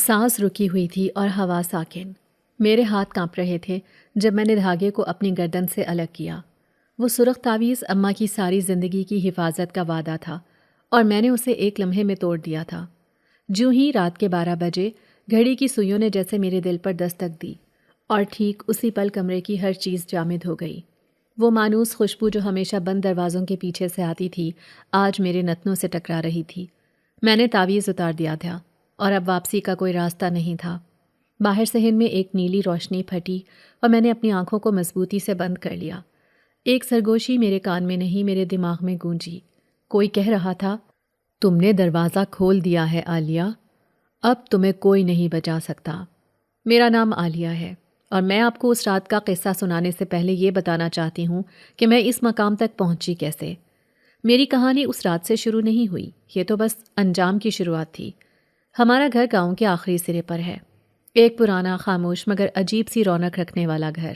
سانس رکی ہوئی تھی اور ہوا ساکن۔ میرے ہاتھ کانپ رہے تھے جب میں نے دھاگے کو اپنی گردن سے الگ کیا۔ وہ سرخ تعویذ اماں کی ساری زندگی کی حفاظت کا وعدہ تھا اور میں نے اسے ایک لمحے میں توڑ دیا تھا۔ جوں ہی رات کے 12 بجے گھڑی کی سوئیوں نے جیسے میرے دل پر دستک دی اور ٹھیک اسی پل کمرے کی ہر چیز جامد ہو گئی۔ وہ مانوس خوشبو جو ہمیشہ بند دروازوں کے پیچھے سے آتی تھی آج میرے نتنوں سے ٹکرا رہی تھی۔ میں نے تعویذ اتار دیا تھا اور اب واپسی کا کوئی راستہ نہیں تھا۔ باہر صحن میں ایک نیلی روشنی پھٹی اور میں نے اپنی آنکھوں کو مضبوطی سے بند کر لیا۔ ایک سرگوشی میرے کان میں نہیں میرے دماغ میں گونجی۔ کوئی کہہ رہا تھا، تم نے دروازہ کھول دیا ہے عالیہ، اب تمہیں کوئی نہیں بچا سکتا۔ میرا نام عالیہ ہے اور میں آپ کو اس رات کا قصہ سنانے سے پہلے یہ بتانا چاہتی ہوں کہ میں اس مقام تک پہنچی کیسے۔ میری کہانی اس رات سے شروع نہیں ہوئی، یہ تو بس انجام کی شروعات تھی۔ ہمارا گھر گاؤں کے آخری سرے پر ہے، ایک پرانا خاموش مگر عجیب سی رونق رکھنے والا گھر۔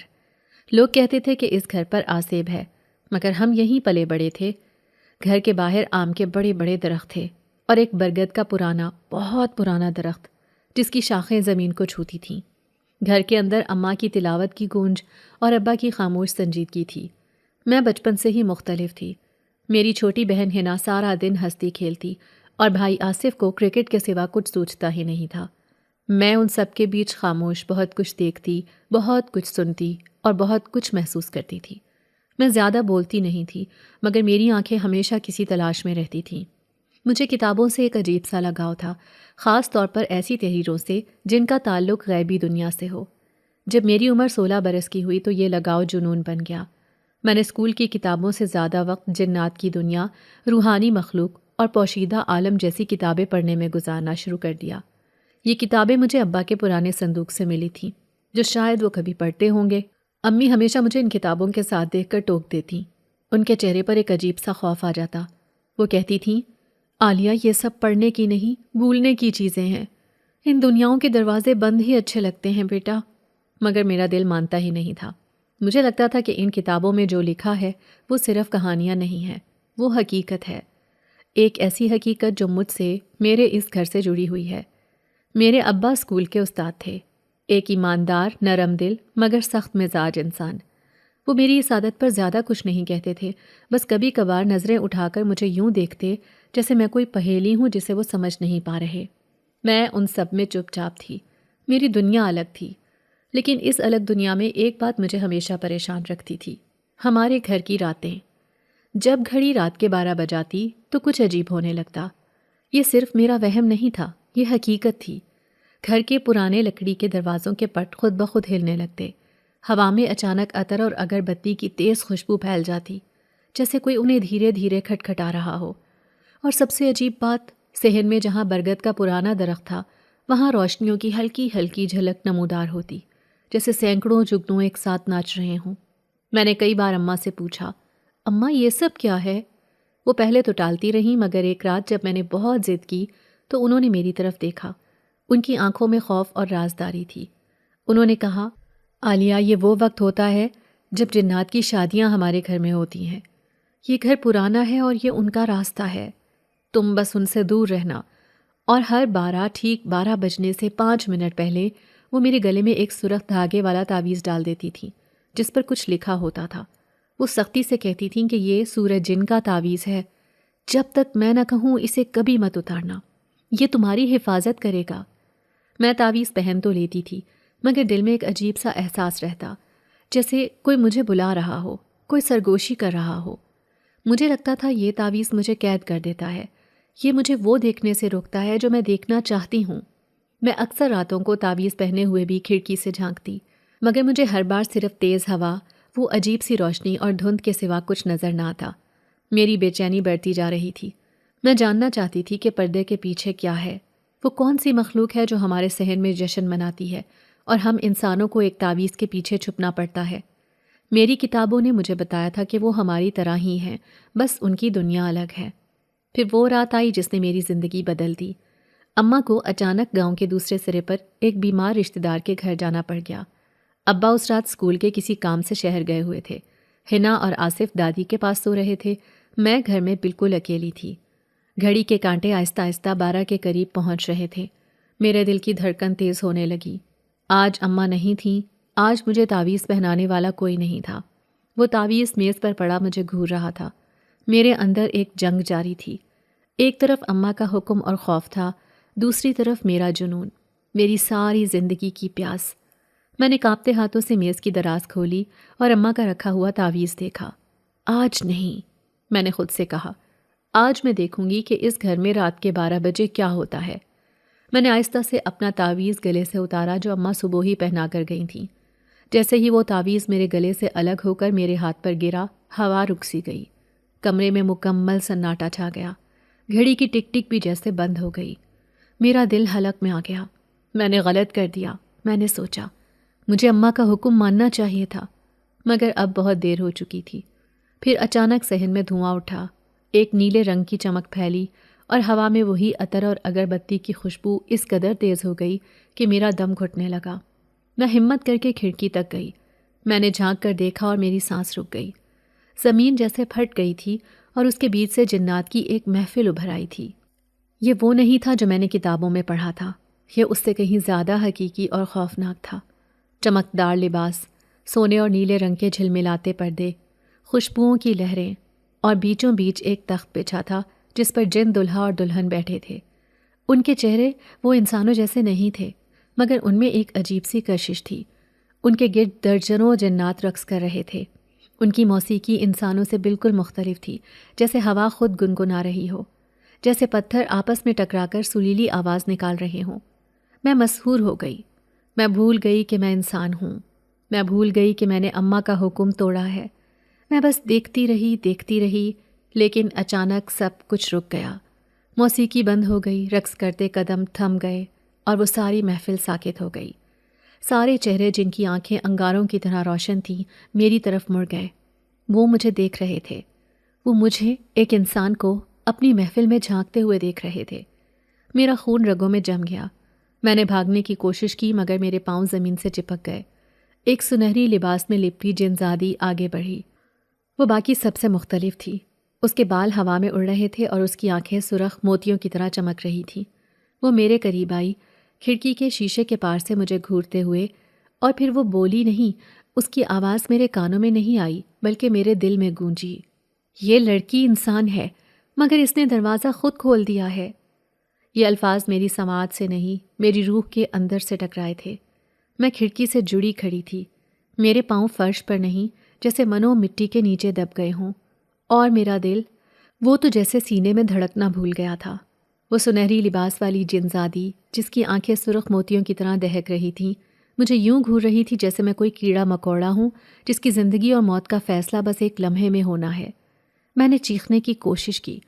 لوگ کہتے تھے کہ اس گھر پر آسیب ہے، مگر ہم یہیں پلے بڑے تھے۔ گھر کے باہر آم کے بڑے بڑے درخت تھے اور ایک برگد کا پرانا بہت پرانا درخت جس کی شاخیں زمین کو چھوتی تھیں۔ گھر کے اندر اماں کی تلاوت کی گونج اور ابا کی خاموش سنجیدگی تھی۔ میں بچپن سے ہی مختلف تھی۔ میری چھوٹی بہن ہنا سارا دن ہنستی کھیلتی اور بھائی آصف کو کرکٹ کے سوا کچھ سوچتا ہی نہیں تھا۔ میں ان سب کے بیچ خاموش بہت کچھ دیکھتی، بہت کچھ سنتی اور بہت کچھ محسوس کرتی تھی۔ میں زیادہ بولتی نہیں تھی مگر میری آنکھیں ہمیشہ کسی تلاش میں رہتی تھیں۔ مجھے کتابوں سے ایک عجیب سا لگاؤ تھا، خاص طور پر ایسی تحریروں سے جن کا تعلق غیبی دنیا سے ہو۔ جب میری عمر 16 برس کی ہوئی تو یہ لگاؤ جنون بن گیا۔ میں نے اسکول کی کتابوں سے زیادہ وقت جنات کی دنیا، روحانی مخلوق اور پوشیدہ عالم جیسی کتابیں پڑھنے میں گزارنا شروع کر دیا۔ یہ کتابیں مجھے ابا کے پرانے صندوق سے ملی تھیں، جو شاید وہ کبھی پڑھتے ہوں گے۔ امی ہمیشہ مجھے ان کتابوں کے ساتھ دیکھ کر ٹوک دیتی۔ ان کے چہرے پر ایک عجیب سا خوف آ جاتا۔ وہ کہتی تھیں، عالیہ یہ سب پڑھنے کی نہیں، بھولنے کی چیزیں ہیں۔ ان دنیاؤں کے دروازے بند ہی اچھے لگتے ہیں بیٹا۔ مگر میرا دل مانتا ہی نہیں تھا۔ مجھے لگتا تھا کہ ان کتابوں میں جو لکھا ہے وہ صرف کہانیاں نہیں ہیں، وہ حقیقت ہے، ایک ایسی حقیقت جو مجھ سے، میرے اس گھر سے جڑی ہوئی ہے۔ میرے ابا اسکول کے استاد تھے، ایک ایماندار، نرم دل مگر سخت مزاج انسان۔ وہ میری اس عادت پر زیادہ کچھ نہیں کہتے تھے، بس کبھی کبھار نظریں اٹھا کر مجھے یوں دیکھتے جیسے میں کوئی پہیلی ہوں جسے وہ سمجھ نہیں پا رہے۔ میں ان سب میں چپ چاپ تھی، میری دنیا الگ تھی۔ لیکن اس الگ دنیا میں ایک بات مجھے ہمیشہ پریشان رکھتی تھی، ہمارے گھر کی راتیں۔ جب گھڑی رات کے 12 بجاتی تو کچھ عجیب ہونے لگتا۔ یہ صرف میرا وہم نہیں تھا، یہ حقیقت تھی۔ گھر کے پرانے لکڑی کے دروازوں کے پٹ خود بخود ہلنے لگتے، ہوا میں اچانک عطر اور اگربتی کی تیز خوشبو پھیل جاتی، جیسے کوئی انہیں دھیرے دھیرے کھٹکھٹا رہا ہو۔ اور سب سے عجیب بات، صحن میں جہاں برگد کا پرانا درخت تھا وہاں روشنیوں کی ہلکی ہلکی جھلک نمودار ہوتی، جیسے سینکڑوں جگنو ایک ساتھ ناچ رہے ہوں۔ میں نے کئی بار اماں سے پوچھا، اماں یہ سب کیا ہے؟ وہ پہلے تو ٹالتی رہیں مگر ایک رات جب میں نے بہت ضد کی تو انہوں نے میری طرف دیکھا۔ ان کی آنکھوں میں خوف اور رازداری تھی۔ انہوں نے کہا، عالیہ یہ وہ وقت ہوتا ہے جب جنات کی شادیاں ہمارے گھر میں ہوتی ہیں۔ یہ گھر پرانا ہے اور یہ ان کا راستہ ہے، تم بس ان سے دور رہنا۔ اور ہر 12 بجنے سے 5 منٹ پہلے وہ میرے گلے میں ایک سرخ دھاگے والا تعویذ ڈال دیتی تھی جس پر کچھ لکھا ہوتا تھا۔ وہ سختی سے کہتی تھیں کہ یہ سورج جن کا تعویذ ہے، جب تک میں نہ کہوں اسے کبھی مت اتارنا، یہ تمہاری حفاظت کرے گا۔ میں تعویذ پہن تو لیتی تھی مگر دل میں ایک عجیب سا احساس رہتا، جیسے کوئی مجھے بلا رہا ہو، کوئی سرگوشی کر رہا ہو۔ مجھے لگتا تھا یہ تعویذ مجھے قید کر دیتا ہے، یہ مجھے وہ دیکھنے سے روکتا ہے جو میں دیکھنا چاہتی ہوں۔ میں اکثر راتوں کو تعویذ پہنے ہوئے بھی کھڑکی سے جھانکتی مگر مجھے ہر بار صرف تیز ہوا، وہ عجیب سی روشنی اور دھند کے سوا کچھ نظر نہ آتا۔ میری بے چینی بڑھتی جا رہی تھی۔ میں جاننا چاہتی تھی کہ پردے کے پیچھے کیا ہے، وہ کون سی مخلوق ہے جو ہمارے صحن میں جشن مناتی ہے اور ہم انسانوں کو ایک تعویذ کے پیچھے چھپنا پڑتا ہے۔ میری کتابوں نے مجھے بتایا تھا کہ وہ ہماری طرح ہی ہیں، بس ان کی دنیا الگ ہے۔ پھر وہ رات آئی جس نے میری زندگی بدل دی۔ اماں کو اچانک گاؤں کے دوسرے سرے پر ایک بیمار رشتہ دار کے گھر جانا پڑ گیا۔ ابا اس رات اسکول کے کسی کام سے شہر گئے ہوئے تھے۔ ہنا اور آصف دادی کے پاس سو رہے تھے، میں گھر میں بالکل اکیلی تھی۔ گھڑی کے کانٹے آہستہ آہستہ 12 کے قریب پہنچ رہے تھے۔ میرے دل کی دھڑکن تیز ہونے لگی۔ آج اماں نہیں تھیں، آج مجھے تعویذ پہنانے والا کوئی نہیں تھا۔ وہ تعویذ میز پر پڑا مجھے گھور رہا تھا۔ میرے اندر ایک جنگ جاری تھی۔ ایک طرف اماں کا حکم اور خوف تھا، دوسری طرف میرا جنون، میری ساری زندگی کی پیاس۔ میں نے کانپتے ہاتھوں سے میز کی دراز کھولی اور اماں کا رکھا ہوا تعویذ دیکھا۔ آج نہیں، میں نے خود سے کہا، آج میں دیکھوں گی کہ اس گھر میں رات کے 12 بجے کیا ہوتا ہے۔ میں نے آہستہ سے اپنا تعویذ گلے سے اتارا جو اماں صبح ہی پہنا کر گئی تھیں۔ جیسے ہی وہ تعویذ میرے گلے سے الگ ہو کر میرے ہاتھ پر گرا، ہوا رک سی گئی۔ کمرے میں مکمل سناٹا چھا گیا۔ گھڑی کی ٹک ٹک بھی جیسے بند ہو گئی۔ میرا دل حلق میں آ گیا۔ میں نے غلط کر دیا، میں نے سوچا۔ مجھے اماں کا حکم ماننا چاہیے تھا، مگر اب بہت دیر ہو چکی تھی۔ پھر اچانک صحن میں دھواں اٹھا، ایک نیلے رنگ کی چمک پھیلی اور ہوا میں وہی عطر اور اگربتی کی خوشبو اس قدر تیز ہو گئی کہ میرا دم گھٹنے لگا۔ میں ہمت کر کے کھڑکی تک گئی۔ میں نے جھانک کر دیکھا اور میری سانس رک گئی۔ زمین جیسے پھٹ گئی تھی اور اس کے بیچ سے جنات کی ایک محفل ابھر آئی تھی۔ یہ وہ نہیں تھا جو میں نے کتابوں میں پڑھا تھا، یہ اس سے کہیں زیادہ حقیقی اور خوفناک تھا۔ چمکدار لباس، سونے اور نیلے رنگ کے جھلملاتے پردے، خوشبوؤں کی لہریں، اور بیچوں بیچ ایک تخت بچھا تھا جس پر جن دلہا اور دلہن بیٹھے تھے۔ ان کے چہرے وہ انسانوں جیسے نہیں تھے، مگر ان میں ایک عجیب سی کشش تھی۔ ان کے گرد درجنوں جنات رقص کر رہے تھے۔ ان کی موسیقی انسانوں سے بالکل مختلف تھی، جیسے ہوا خود گنگنا رہی ہو، جیسے پتھر آپس میں ٹکرا کر سریلی آواز نکال رہے ہوں۔ میں مسحور ہو گئی۔ میں بھول گئی کہ میں انسان ہوں۔ میں بھول گئی کہ میں نے اماں کا حکم توڑا ہے۔ میں بس دیکھتی رہی، لیکن اچانک سب کچھ رک گیا۔ موسیقی بند ہو گئی، رقص کرتے قدم تھم گئے اور وہ ساری محفل ساکت ہو گئی۔ سارے چہرے جن کی آنکھیں انگاروں کی طرح روشن تھیں میری طرف مڑ گئے۔ وہ مجھے دیکھ رہے تھے۔ وہ مجھے، ایک انسان کو، اپنی محفل میں جھانکتے ہوئے دیکھ رہے تھے۔ میرا خون رگوں میں جم گیا۔ میں نے بھاگنے کی کوشش کی مگر میرے پاؤں زمین سے چپک گئے۔ ایک سنہری لباس میں لپٹی جنزادی آگے بڑھی۔ وہ باقی سب سے مختلف تھی۔ اس کے بال ہوا میں اڑ رہے تھے اور اس کی آنکھیں سرخ موتیوں کی طرح چمک رہی تھیں۔ وہ میرے قریب آئی، کھڑکی کے شیشے کے پار سے مجھے گھورتے ہوئے، اور پھر وہ بولی نہیں۔ اس کی آواز میرے کانوں میں نہیں آئی بلکہ میرے دل میں گونجی۔ یہ لڑکی انسان ہے مگر اس نے دروازہ خود کھول دیا ہے۔ یہ الفاظ میری سماعت سے نہیں، میری روح کے اندر سے ٹکرائے تھے۔ میں کھڑکی سے جڑی کھڑی تھی، میرے پاؤں فرش پر نہیں، جیسے منو مٹی کے نیچے دب گئے ہوں، اور میرا دل، وہ تو جیسے سینے میں دھڑکنا بھول گیا تھا۔ وہ سنہری لباس والی جنزادی جس کی آنکھیں سرخ موتیوں کی طرح دہک رہی تھیں، مجھے یوں گھور رہی تھی جیسے میں کوئی کیڑا مکوڑا ہوں جس کی زندگی اور موت کا فیصلہ بس ایک لمحے میں ہونا ہے۔ میں نے چیخنے کی کوشش کی،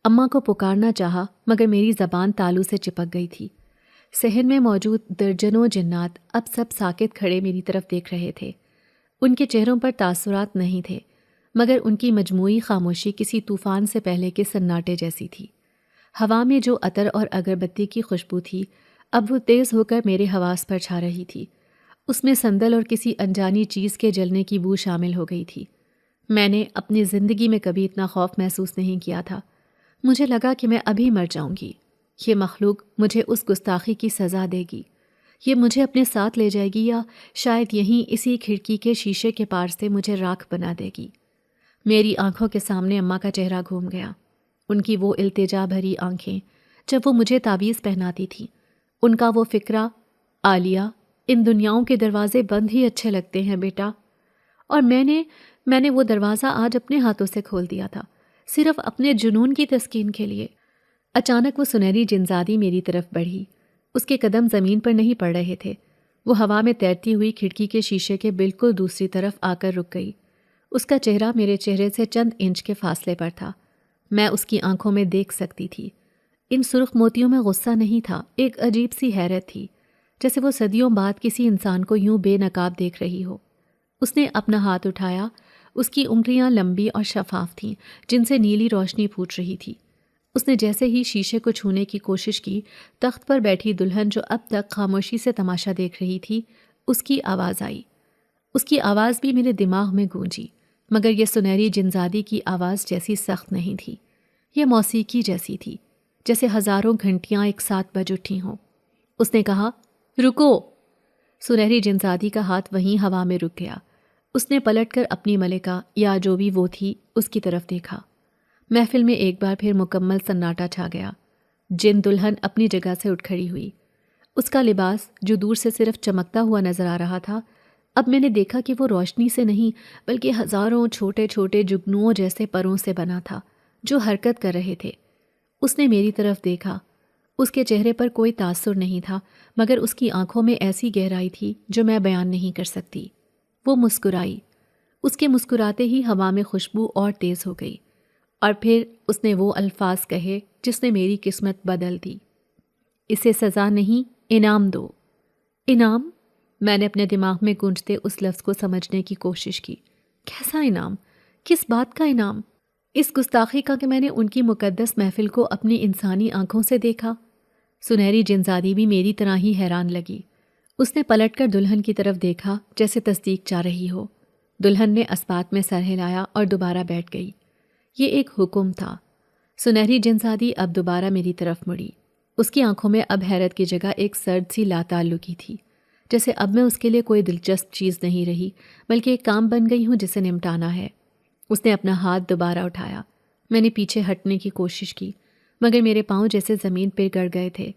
اماں کو پکارنا چاہا مگر میری زبان تالو سے چپک گئی تھی۔ صحن میں موجود درجنوں جنات اب سب ساکت کھڑے میری طرف دیکھ رہے تھے۔ ان کے چہروں پر تاثرات نہیں تھے مگر ان کی مجموعی خاموشی کسی طوفان سے پہلے کے سناٹے جیسی تھی۔ ہوا میں جو عطر اور اگربتی کی خوشبو تھی اب وہ تیز ہو کر میرے حواس پر چھا رہی تھی۔ اس میں سندل اور کسی انجانی چیز کے جلنے کی بو شامل ہو گئی تھی۔ میں نے اپنی زندگی میں کبھی اتنا خوف محسوس نہیں کیا تھا۔ مجھے لگا کہ میں ابھی مر جاؤں گی۔ یہ مخلوق مجھے اس گستاخی کی سزا دے گی۔ یہ مجھے اپنے ساتھ لے جائے گی یا شاید یہیں اسی کھڑکی کے شیشے کے پار سے مجھے راکھ بنا دے گی۔ میری آنکھوں کے سامنے اماں کا چہرہ گھوم گیا۔ ان کی وہ التجا بھری آنکھیں جب وہ مجھے تعویذ پہناتی تھیں، ان کا وہ فکرہ، عالیہ، ان دنیاؤں کے دروازے بند ہی اچھے لگتے ہیں بیٹا۔ اور میں نے وہ دروازہ آج اپنے ہاتھوں سے کھول دیا تھا، صرف اپنے جنون کی تسکین کے لیے۔ اچانک وہ سنہری جنزادی میری طرف بڑھی۔ اس کے قدم زمین پر نہیں پڑ رہے تھے، وہ ہوا میں تیرتی ہوئی کھڑکی کے شیشے کے بالکل دوسری طرف آ کر رک گئی۔ اس کا چہرہ میرے چہرے سے چند انچ کے فاصلے پر تھا۔ میں اس کی آنکھوں میں دیکھ سکتی تھی۔ ان سرخ موتیوں میں غصہ نہیں تھا، ایک عجیب سی حیرت تھی، جیسے وہ صدیوں بعد کسی انسان کو یوں بے نقاب دیکھ رہی ہو۔ اس نے اپنا ہاتھ اٹھایا، اس کی انگلیاں لمبی اور شفاف تھیں جن سے نیلی روشنی پھوٹ رہی تھی۔ اس نے جیسے ہی شیشے کو چھونے کی کوشش کی، تخت پر بیٹھی دلہن جو اب تک خاموشی سے تماشا دیکھ رہی تھی، اس کی آواز آئی۔ اس کی آواز بھی میرے دماغ میں گونجی، مگر یہ سنہری جنزادی کی آواز جیسی سخت نہیں تھی۔ یہ موسیقی جیسی تھی، جیسے ہزاروں گھنٹیاں ایک ساتھ بج اٹھی ہوں۔ اس نے کہا، رکو۔ سنہری جنزادی کا ہاتھ وہیں ہوا میں رک گیا۔ اس نے پلٹ کر اپنی ملکہ یا جو بھی وہ تھی اس کی طرف دیکھا۔ محفل میں ایک بار پھر مکمل سناٹا چھا گیا۔ جن دلہن اپنی جگہ سے اٹھ کھڑی ہوئی۔ اس کا لباس جو دور سے صرف چمکتا ہوا نظر آ رہا تھا، اب میں نے دیکھا کہ وہ روشنی سے نہیں بلکہ ہزاروں چھوٹے چھوٹے جگنوؤں جیسے پروں سے بنا تھا جو حرکت کر رہے تھے۔ اس نے میری طرف دیکھا۔ اس کے چہرے پر کوئی تاثر نہیں تھا، مگر اس کی آنکھوں میں ایسی گہرائی تھی جو میں بیان نہیں کر سکتی۔ وہ مسکرائی۔ اس کے مسکراتے ہی ہوا میں خوشبو اور تیز ہو گئی، اور پھر اس نے وہ الفاظ کہے جس نے میری قسمت بدل دی۔ اسے سزا نہیں، انعام دو۔ انعام؟ میں نے اپنے دماغ میں گونجتے اس لفظ کو سمجھنے کی کوشش کی۔ کیسا انعام؟ کس بات کا انعام؟ اس گستاخی کا کہ میں نے ان کی مقدس محفل کو اپنی انسانی آنکھوں سے دیکھا۔ سنہری جنزادی بھی میری طرح ہی حیران لگی۔ اس نے پلٹ کر دلہن کی طرف دیکھا جیسے تصدیق چاہ رہی ہو۔ دلہن نے اسبات میں سر ہلایا اور دوبارہ بیٹھ گئی۔ یہ ایک حکم تھا۔ سنہری جنزادی اب دوبارہ میری طرف مڑی۔ اس کی آنکھوں میں اب حیرت کی جگہ ایک سرد سی لاتعلقی تھی، جیسے اب میں اس کے لیے کوئی دلچسپ چیز نہیں رہی بلکہ ایک کام بن گئی ہوں جسے نمٹانا ہے۔ اس نے اپنا ہاتھ دوبارہ اٹھایا۔ میں نے پیچھے ہٹنے کی کوشش کی، مگر میرے پاؤں جیسے زمین پہ گڑ گئے تھے۔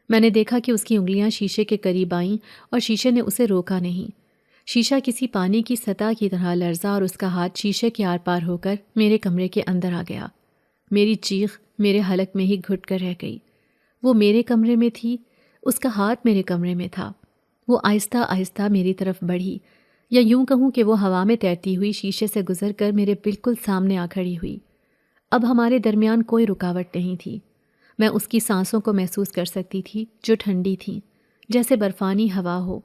میں نے دیکھا کہ اس کی انگلیاں شیشے کے قریب آئیں اور شیشے نے اسے روکا نہیں۔ شیشہ کسی پانی کی سطح کی طرح لرزا اور اس کا ہاتھ شیشے کے آر پار ہو کر میرے کمرے کے اندر آ گیا۔ میری چیخ میرے حلق میں ہی گھٹ کر رہ گئی۔ وہ میرے کمرے میں تھی، اس کا ہاتھ میرے کمرے میں تھا۔ وہ آہستہ آہستہ میری طرف بڑھی، یا یوں کہوں کہ وہ ہوا میں تیرتی ہوئی شیشے سے گزر کر میرے بالکل سامنے آ کھڑی ہوئی۔ اب ہمارے درمیان کوئی رکاوٹ نہیں تھی۔ میں اس کی سانسوں کو محسوس کر سکتی تھی جو ٹھنڈی تھیں، جیسے برفانی ہوا ہو۔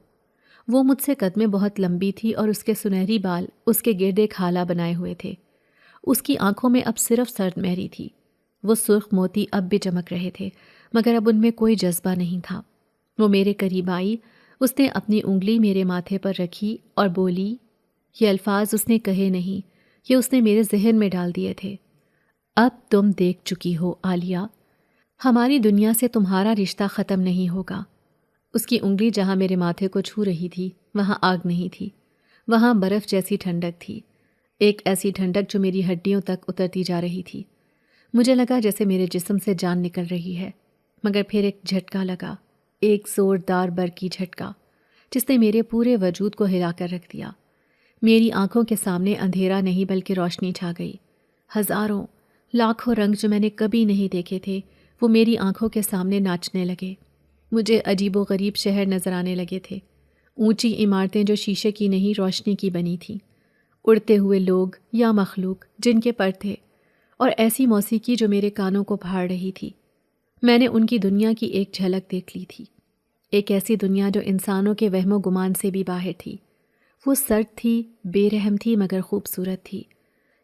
وہ مجھ سے قد میں بہت لمبی تھی اور اس کے سنہری بال اس کے گرد ایک حالہ بنائے ہوئے تھے۔ اس کی آنکھوں میں اب صرف سرد مہری تھی۔ وہ سرخ موتی اب بھی چمک رہے تھے، مگر اب ان میں کوئی جذبہ نہیں تھا۔ وہ میرے قریب آئی، اس نے اپنی انگلی میرے ماتھے پر رکھی اور بولی۔ یہ الفاظ اس نے کہے نہیں، یہ اس نے میرے ذہن میں ڈال دیے تھے۔ اب تم دیکھ چکی ہو عالیہ، ہماری دنیا سے تمہارا رشتہ ختم نہیں ہوگا۔ اس کی انگلی جہاں میرے ماتھے کو چھو رہی تھی وہاں آگ نہیں تھی، وہاں برف جیسی ٹھنڈک تھی، ایک ایسی ٹھنڈک جو میری ہڈیوں تک اترتی جا رہی تھی۔ مجھے لگا جیسے میرے جسم سے جان نکل رہی ہے، مگر پھر ایک جھٹکا لگا، ایک زوردار برقی جھٹکا جس نے میرے پورے وجود کو ہلا کر رکھ دیا۔ میری آنکھوں کے سامنے اندھیرا نہیں بلکہ روشنی چھا گئی۔ ہزاروں لاکھوں رنگ جو میں نے کبھی نہیں دیکھے تھے وہ میری آنکھوں کے سامنے ناچنے لگے۔ مجھے عجیب و غریب شہر نظر آنے لگے تھے، اونچی عمارتیں جو شیشے کی نہیں روشنی کی بنی تھیں، اڑتے ہوئے لوگ یا مخلوق جن کے پر تھے، اور ایسی موسیقی جو میرے کانوں کو پھاڑ رہی تھی۔ میں نے ان کی دنیا کی ایک جھلک دیکھ لی تھی، ایک ایسی دنیا جو انسانوں کے وہم و گمان سے بھی باہر تھی۔ وہ سرد تھی، بے رحم تھی، مگر خوبصورت تھی۔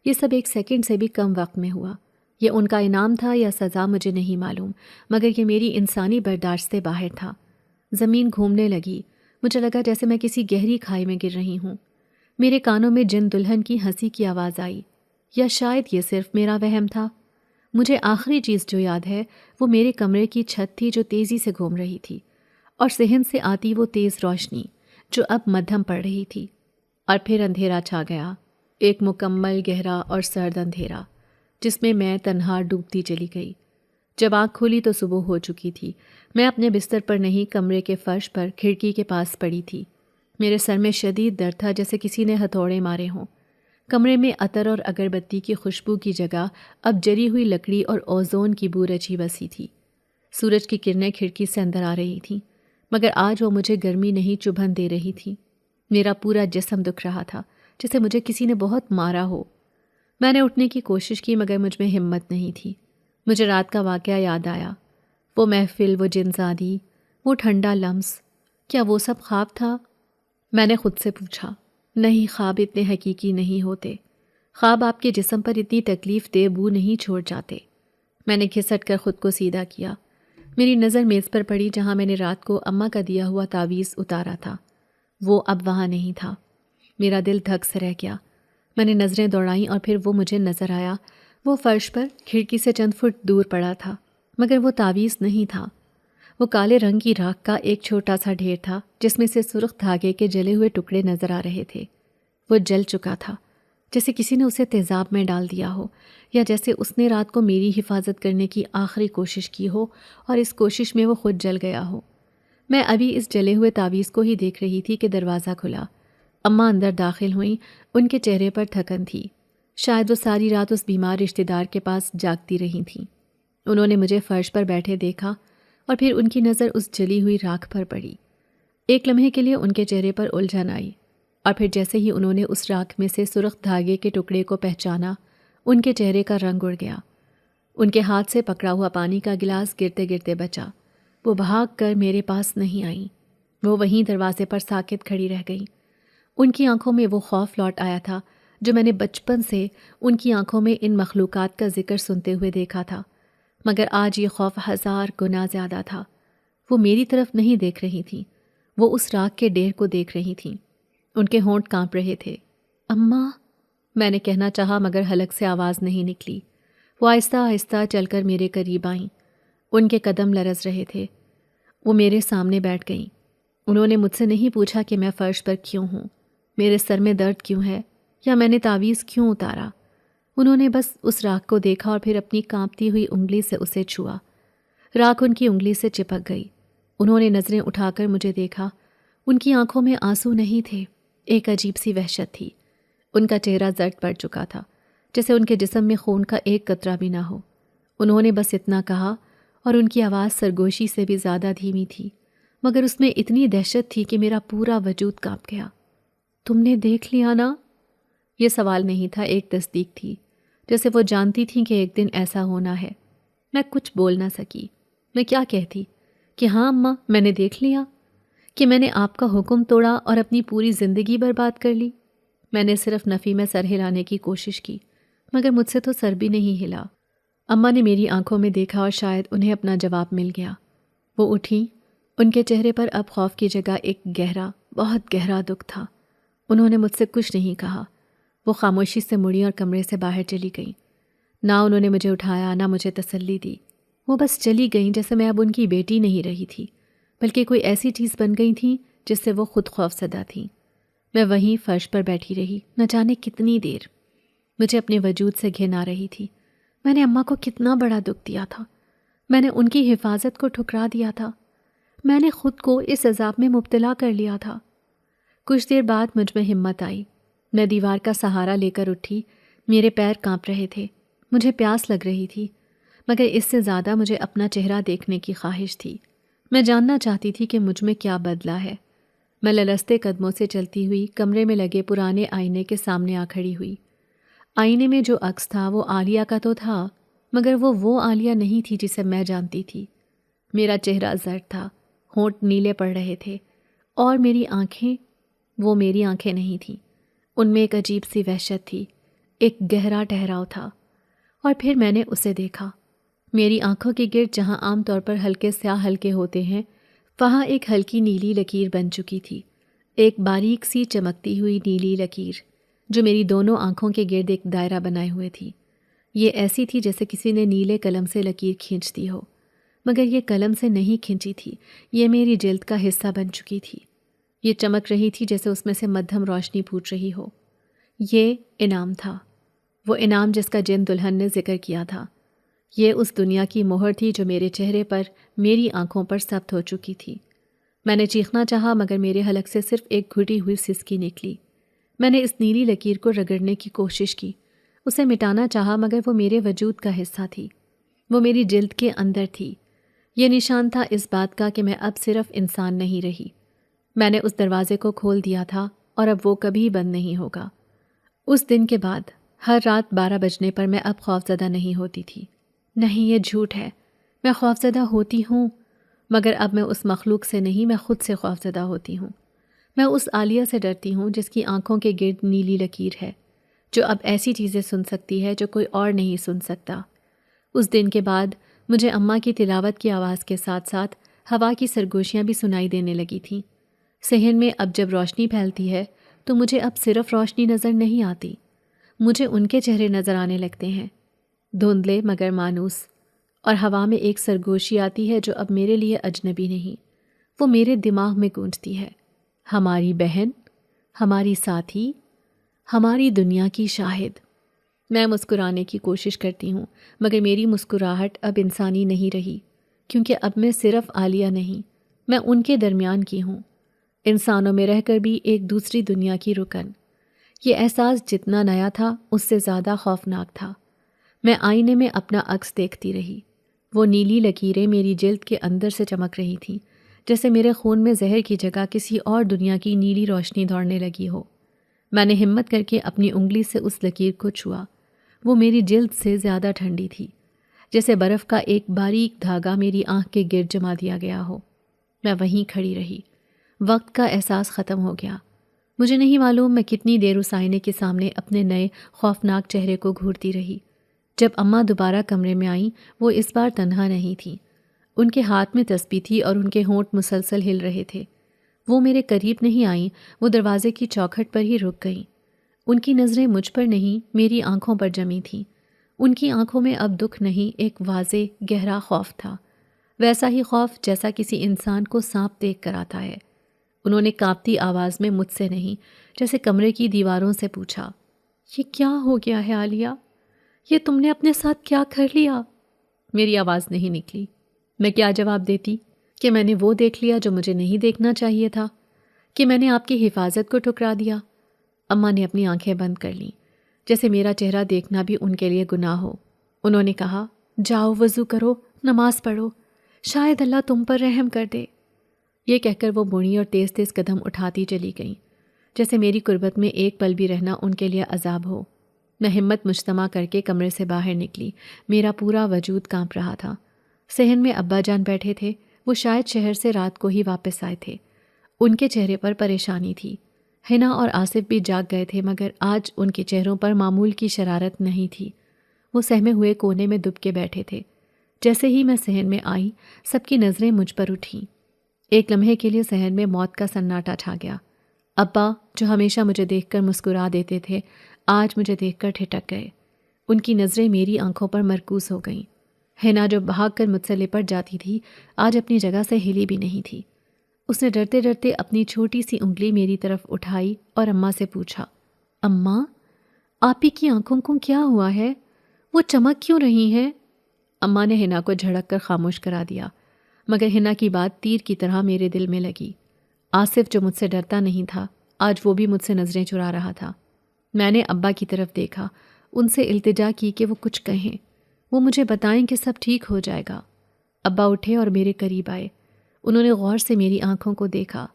یہ سب ایک سیکنڈ سے بھی کم وقت میں ہوا۔ یہ ان کا انعام تھا یا سزا مجھے نہیں معلوم، مگر یہ میری انسانی برداشت سے باہر تھا۔ زمین گھومنے لگی، مجھے لگا جیسے میں کسی گہری کھائی میں گر رہی ہوں۔ میرے کانوں میں جن دلہن کی ہنسی کی آواز آئی، یا شاید یہ صرف میرا وہم تھا۔ مجھے آخری چیز جو یاد ہے وہ میرے کمرے کی چھت تھی جو تیزی سے گھوم رہی تھی، اور صحن سے آتی وہ تیز روشنی جو اب مدھم پڑ رہی تھی، اور پھر اندھیرا چھا گیا، ایک مکمل گہرا اور سرد اندھیرا جس میں میں تنہا ڈوبتی چلی گئی۔ جب آنکھ کھولی تو صبح ہو چکی تھی۔ میں اپنے بستر پر نہیں، کمرے کے فرش پر کھڑکی کے پاس پڑی تھی۔ میرے سر میں شدید درد تھا جیسے کسی نے ہتھوڑے مارے ہوں۔ کمرے میں عطر اور اگربتی کی خوشبو کی جگہ اب جلی ہوئی لکڑی اور اوزون کی بو رچی بسی تھی۔ سورج کی کرنیں کھڑکی سے اندر آ رہی تھیں، مگر آج وہ مجھے گرمی نہیں چبھن دے رہی تھی۔ میرا پورا جسم دکھ رہا تھا جیسے مجھے کسی نے بہت مارا ہو۔ میں نے اٹھنے کی کوشش کی مگر مجھ میں ہمت نہیں تھی۔ مجھے رات کا واقعہ یاد آیا، وہ محفل، وہ جنزادی، وہ ٹھنڈا لمس، کیا وہ سب خواب تھا؟ میں نے خود سے پوچھا۔ نہیں، خواب اتنے حقیقی نہیں ہوتے، خواب آپ کے جسم پر اتنی تکلیف دہ بو نہیں چھوڑ جاتے۔ میں نے گھسٹ کر خود کو سیدھا کیا۔ میری نظر میز پر پڑی جہاں میں نے رات کو اماں کا دیا ہوا تعویذ اتارا تھا۔ وہ اب وہاں نہیں تھا۔ میرا دل دھک سے رہ گیا۔ میں نے نظریں دوڑائیں اور پھر وہ مجھے نظر آیا۔ وہ فرش پر کھڑکی سے چند فٹ دور پڑا تھا، مگر وہ تعویذ نہیں تھا۔ وہ کالے رنگ کی راکھ کا ایک چھوٹا سا ڈھیر تھا جس میں سے سرخ دھاگے کے جلے ہوئے ٹکڑے نظر آ رہے تھے۔ وہ جل چکا تھا، جیسے کسی نے اسے تیزاب میں ڈال دیا ہو، یا جیسے اس نے رات کو میری حفاظت کرنے کی آخری کوشش کی ہو اور اس کوشش میں وہ خود جل گیا ہو۔ میں ابھی اس جلے ہوئے تعویذ کو ہی دیکھ رہی تھی کہ دروازہ کھلا۔ اماں اندر داخل ہوئیں، ان کے چہرے پر تھکن تھی۔ شاید وہ ساری رات اس بیمار رشتہ دار کے پاس جاگتی رہی تھیں۔ انہوں نے مجھے فرش پر بیٹھے دیکھا اور پھر ان کی نظر اس جلی ہوئی راکھ پر پڑی۔ ایک لمحے کے لیے ان کے چہرے پر الجھن آئی، اور پھر جیسے ہی انہوں نے اس راکھ میں سے سرخ دھاگے کے ٹکڑے کو پہچانا، ان کے چہرے کا رنگ اڑ گیا۔ ان کے ہاتھ سے پکڑا ہوا پانی کا گلاس گرتے گرتے بچا۔ وہ بھاگ کر میرے پاس نہیں آئیں، وہ وہیں دروازے پر ساکت کھڑی رہ گئیں۔ ان کی آنکھوں میں وہ خوف لوٹ آیا تھا جو میں نے بچپن سے ان کی آنکھوں میں ان مخلوقات کا ذکر سنتے ہوئے دیکھا تھا، مگر آج یہ خوف 1000 گنا زیادہ تھا۔ وہ میری طرف نہیں دیکھ رہی تھیں، وہ اس راکھ کے ڈھیر کو دیکھ رہی تھیں۔ ان کے ہونٹ کانپ رہے تھے۔ اماں، میں نے کہنا چاہا مگر حلق سے آواز نہیں نکلی۔ وہ آہستہ آہستہ چل کر میرے قریب آئیں۔ ان کے قدم لرز رہے تھے۔ وہ میرے سامنے بیٹھ گئیں۔ انہوں نے مجھ سے نہیں پوچھا کہ میں فرش پر کیوں ہوں، میرے سر میں درد کیوں ہے، یا میں نے تعویذ کیوں اتارا۔ انہوں نے بس اس راکھ کو دیکھا اور پھر اپنی کانپتی ہوئی انگلی سے اسے چھوا۔ راکھ ان کی انگلی سے چپک گئی۔ انہوں نے نظریں اٹھا کر مجھے دیکھا۔ ان کی آنکھوں میں آنسو نہیں تھے، ایک عجیب سی وحشت تھی۔ ان کا چہرہ زرد پڑ چکا تھا، جیسے ان کے جسم میں خون کا ایک قطرہ بھی نہ ہو۔ انہوں نے بس اتنا کہا، اور ان کی آواز سرگوشی سے بھی زیادہ دھیمی تھی، مگر اس میں اتنی دہشت تھی کہ میرا پورا وجود کانپ گیا۔ تم نے دیکھ لیا نا؟ یہ سوال نہیں تھا، ایک تصدیق تھی، جیسے وہ جانتی تھیں کہ ایک دن ایسا ہونا ہے۔ میں کچھ بول نہ سکی۔ میں کیا کہتی؟ کہ ہاں اماں، میں نے دیکھ لیا، کہ میں نے آپ کا حکم توڑا اور اپنی پوری زندگی برباد کر لی۔ میں نے صرف نفی میں سر ہلانے کی کوشش کی، مگر مجھ سے تو سر بھی نہیں ہلا۔ اماں نے میری آنکھوں میں دیکھا اور شاید انہیں اپنا جواب مل گیا۔ وہ اٹھیں۔ ان کے چہرے پر اب خوف کی جگہ ایک گہرا، بہت گہرا دکھ تھا۔ انہوں نے مجھ سے کچھ نہیں کہا۔ وہ خاموشی سے مڑی اور کمرے سے باہر چلی گئیں۔ نہ انہوں نے مجھے اٹھایا، نہ مجھے تسلی دی۔ وہ بس چلی گئیں جیسے میں اب ان کی بیٹی نہیں رہی تھی، بلکہ کوئی ایسی چیز بن گئی تھیں جس سے وہ خود خوف زدہ تھیں۔ میں وہیں فرش پر بیٹھی رہی، نہ جانے کتنی دیر۔ مجھے اپنے وجود سے گھن آ رہی تھی۔ میں نے اماں کو کتنا بڑا دکھ دیا تھا۔ میں نے ان کی حفاظت کو ٹھکرا دیا تھا۔ میں نے خود کو اس عذاب میں مبتلا کر لیا تھا۔ کچھ دیر بعد مجھ میں ہمت آئی۔ میں دیوار کا سہارا لے کر اٹھی۔ میرے پیر کانپ رہے تھے۔ مجھے پیاس لگ رہی تھی، مگر اس سے زیادہ مجھے اپنا چہرہ دیکھنے کی خواہش تھی۔ میں جاننا چاہتی تھی کہ مجھ میں کیا بدلا ہے۔ میں للستے قدموں سے چلتی ہوئی کمرے میں لگے پرانے آئینے کے سامنے آ کھڑی ہوئی۔ آئینے میں جو عکس تھا وہ عالیہ کا تو تھا، مگر وہ عالیہ نہیں تھی جسے میں جانتی تھی۔ میرا چہرہ زرد تھا، ہونٹ نیلے پڑ رہے تھے، اور میری آنکھیں وہ میری آنکھیں نہیں تھیں۔ ان میں ایک عجیب سی وحشت تھی، ایک گہرا ٹھہراؤ تھا۔ اور پھر میں نے اسے دیکھا۔ میری آنکھوں کے گرد جہاں عام طور پر ہلکے سیاہ ہلکے ہوتے ہیں، وہاں ایک ہلکی نیلی لکیر بن چکی تھی، ایک باریک سی چمکتی ہوئی نیلی لکیر جو میری دونوں آنکھوں کے گرد ایک دائرہ بنائے ہوئے تھی۔ یہ ایسی تھی جیسے کسی نے نیلے قلم سے لکیر کھینچ دی ہو، مگر یہ قلم سے نہیں کھینچی تھی، یہ میری جلد کا حصہ بن چکی تھی۔ یہ چمک رہی تھی جیسے اس میں سے مدھم روشنی پھوٹ رہی ہو۔ یہ انعام تھا، وہ انعام جس کا جن دلہن نے ذکر کیا تھا۔ یہ اس دنیا کی مہر تھی جو میرے چہرے پر، میری آنکھوں پر ثبت ہو چکی تھی۔ میں نے چیخنا چاہا مگر میرے حلق سے صرف ایک گھٹی ہوئی سسکی نکلی۔ میں نے اس نیلی لکیر کو رگڑنے کی کوشش کی، اسے مٹانا چاہا مگر وہ میرے وجود کا حصہ تھی، وہ میری جلد کے اندر تھی۔ یہ نشان تھا اس بات کا کہ میں اب صرف انسان نہیں رہی۔ میں نے اس دروازے کو کھول دیا تھا اور اب وہ کبھی بند نہیں ہوگا۔ اس دن کے بعد ہر رات 12 بجنے پر میں اب خوفزدہ نہیں ہوتی تھی۔ نہیں، یہ جھوٹ ہے، میں خوفزدہ ہوتی ہوں، مگر اب میں اس مخلوق سے نہیں، میں خود سے خوفزدہ ہوتی ہوں۔ میں اس عالیہ سے ڈرتی ہوں جس کی آنکھوں کے گرد نیلی لکیر ہے، جو اب ایسی چیزیں سن سکتی ہے جو کوئی اور نہیں سن سکتا۔ اس دن کے بعد مجھے اماں کی تلاوت کی آواز کے ساتھ ساتھ ہوا کی سرگوشیاں بھی سنائی دینے لگی تھیں۔ صحن میں اب جب روشنی پھیلتی ہے تو مجھے اب صرف روشنی نظر نہیں آتی، مجھے ان کے چہرے نظر آنے لگتے ہیں، دھندلے مگر مانوس، اور ہوا میں ایک سرگوشی آتی ہے جو اب میرے لیے اجنبی نہیں، وہ میرے دماغ میں گونجتی ہے۔ ہماری بہن، ہماری ساتھی، ہماری دنیا کی شاہد۔ میں مسکرانے کی کوشش کرتی ہوں، مگر میری مسکراہٹ اب انسانی نہیں رہی، کیونکہ اب میں صرف عالیہ نہیں، میں ان کے درمیان کی ہوں، انسانوں میں رہ کر بھی ایک دوسری دنیا کی رکن۔ یہ احساس جتنا نیا تھا اس سے زیادہ خوفناک تھا۔ میں آئینے میں اپنا عکس دیکھتی رہی۔ وہ نیلی لکیریں میری جلد کے اندر سے چمک رہی تھیں، جیسے میرے خون میں زہر کی جگہ کسی اور دنیا کی نیلی روشنی دوڑنے لگی ہو۔ میں نے ہمت کر کے اپنی انگلی سے اس لکیر کو چھوا۔ وہ میری جلد سے زیادہ ٹھنڈی تھی، جیسے برف کا ایک باریک دھاگا میری آنکھ کے گرد جما دیا گیا ہو۔ میں وہیں کھڑی رہی۔ وقت کا احساس ختم ہو گیا۔ مجھے نہیں معلوم میں کتنی دیر اس آئینے کے سامنے اپنے نئے خوفناک چہرے کو گھورتی رہی۔ جب اماں دوبارہ کمرے میں آئیں، وہ اس بار تنہا نہیں تھیں۔ ان کے ہاتھ میں تسبیح تھی اور ان کے ہونٹ مسلسل ہل رہے تھے۔ وہ میرے قریب نہیں آئیں، وہ دروازے کی چوکھٹ پر ہی رک گئیں۔ ان کی نظریں مجھ پر نہیں، میری آنکھوں پر جمی تھیں۔ ان کی آنکھوں میں اب دکھ نہیں، ایک واضح گہرا خوف تھا، ویسا ہی خوف جیسا کسی انسان کو سانپ دیکھ کر آتا ہے۔ انہوں نے کانپتی آواز میں مجھ سے نہیں، جیسے کمرے کی دیواروں سے پوچھا، یہ کیا ہو گیا ہے عالیہ؟ یہ تم نے اپنے ساتھ کیا کر لیا؟ میری آواز نہیں نکلی۔ میں کیا جواب دیتی؟ کہ میں نے وہ دیکھ لیا جو مجھے نہیں دیکھنا چاہیے تھا، کہ میں نے آپ کی حفاظت کو ٹھکرا دیا۔ اماں نے اپنی آنکھیں بند کر لیں، جیسے میرا چہرہ دیکھنا بھی ان کے لیے گناہ ہو۔ انہوں نے کہا، جاؤ وضو کرو، نماز پڑھو، شاید اللہ تم پر رحم کر دے۔ یہ کہہ کر وہ بوڑھی اور تیز تیز قدم اٹھاتی چلی گئیں، جیسے میری قربت میں ایک پل بھی رہنا ان کے لیے عذاب ہو۔ میں ہمت مجتمع کر کے کمرے سے باہر نکلی۔ میرا پورا وجود کانپ رہا تھا۔ صحن میں ابا جان بیٹھے تھے، وہ شاید شہر سے رات کو ہی واپس آئے تھے۔ ان کے چہرے پر پریشانی تھی۔ حنا اور آصف بھی جاگ گئے تھے، مگر آج ان کے چہروں پر معمول کی شرارت نہیں تھی۔ وہ سہمے ہوئے کونے میں دب کے بیٹھے تھے۔ جیسے ہی میں صحن میں آئی، سب کی نظریں مجھ پر اٹھیں۔ ایک لمحے کے لیے صحن میں موت کا سناٹا چھا گیا۔ ابا، جو ہمیشہ مجھے دیکھ کر مسکرا دیتے تھے، آج مجھے دیکھ کر ٹھٹک گئے۔ ان کی نظریں میری آنکھوں پر مرکوز ہو گئیں۔ حنا جو بھاگ کر مجھ سے لپٹ جاتی تھی، آج اپنی جگہ سے ہلی بھی نہیں تھی۔ اس نے ڈرتے ڈرتے اپنی چھوٹی سی انگلی میری طرف اٹھائی اور اماں سے پوچھا، اماں، آپی کی آنکھوں کو کیا ہوا ہے؟ وہ چمک کیوں رہی ہیں؟ اماں نے حنا کو جھڑک کر خاموش کرا دیا، مگر حنا کی بات تیر کی طرح میرے دل میں لگی۔ آصف جو مجھ سے ڈرتا نہیں تھا، آج وہ بھی مجھ سے نظریں چرا رہا تھا۔ میں نے ابا کی طرف دیکھا، ان سے التجا کی کہ وہ کچھ کہیں، وہ مجھے بتائیں کہ سب ٹھیک ہو جائے گا۔ ابا اٹھے اور میرے قریب آئے۔ انہوں نے غور سے میری آنکھوں کو دیکھا۔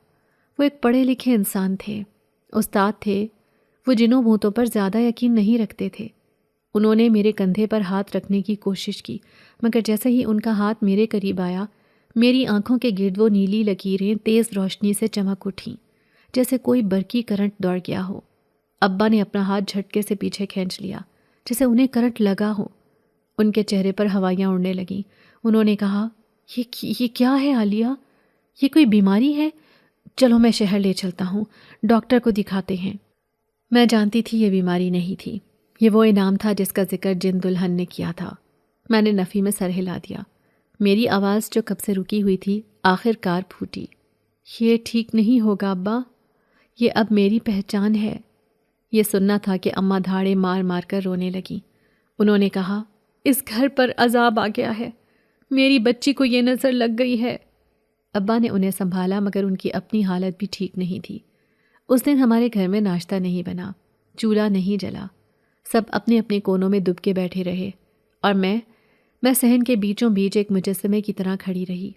وہ ایک پڑھے لکھے انسان تھے، استاد تھے، وہ جنوں بھوتوں پر زیادہ یقین نہیں رکھتے تھے۔ انہوں نے میرے کندھے پر ہاتھ رکھنے کی کوشش کی، مگر جیسے ہی ان کا ہاتھ میرے قریب آیا، میری آنکھوں کے گرد وہ نیلی لکیریں تیز روشنی سے چمک اٹھیں، جیسے کوئی برقی کرنٹ دوڑ گیا ہو۔ ابا نے اپنا ہاتھ جھٹکے سے پیچھے کھینچ لیا، جیسے انہیں کرنٹ لگا ہو۔ ان کے چہرے پر ہوائیاں اڑنے لگیں۔ انہوں نے کہا، یہ کیا ہے عالیہ؟ یہ کوئی بیماری ہے؟ چلو میں شہر لے چلتا ہوں، ڈاکٹر کو دکھاتے ہیں۔ میں جانتی تھی یہ بیماری نہیں تھی، یہ وہ انعام تھا جس کا ذکر جن دلہن نے کیا تھا۔ میں نے نفی میں سر ہلا دیا۔ میری آواز جو کب سے رکی ہوئی تھی، آخر کار پھوٹی، یہ ٹھیک نہیں ہوگا ابا، یہ اب میری پہچان ہے۔ یہ سننا تھا کہ اماں دھاڑے مار مار کر رونے لگیں۔ انہوں نے کہا، اس گھر پر عذاب آ گیا ہے، میری بچی کو یہ نظر لگ گئی ہے۔ ابا نے انہیں سنبھالا، مگر ان کی اپنی حالت بھی ٹھیک نہیں تھی۔ اس دن ہمارے گھر میں ناشتہ نہیں بنا، چولہا نہیں جلا، سب اپنے اپنے کونوں میں دب کے بیٹھے رہے، اور میں صحن کے بیچوں بیچ ایک مجسمے کی طرح کھڑی رہی۔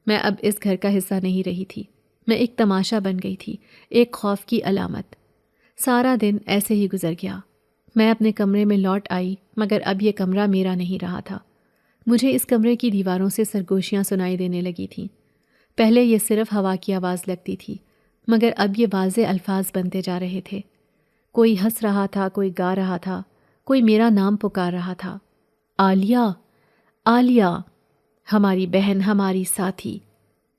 میں اب اس گھر کا حصہ نہیں رہی تھی، میں ایک تماشا بن گئی تھی، ایک خوف کی علامت۔ سارا دن ایسے ہی گزر گیا۔ میں اپنے کمرے میں لوٹ آئی، مگر اب یہ کمرہ میرا نہیں رہا تھا۔ مجھے اس کمرے کی دیواروں سے سرگوشیاں سنائی دینے لگی تھیں۔ پہلے یہ صرف ہوا کی آواز لگتی تھی، مگر اب یہ واضح الفاظ بنتے جا رہے تھے۔ کوئی ہنس رہا تھا، کوئی گا رہا تھا، کوئی میرا نام پکار رہا تھا، عالیہ، عالیہ، ہماری بہن، ہماری ساتھی۔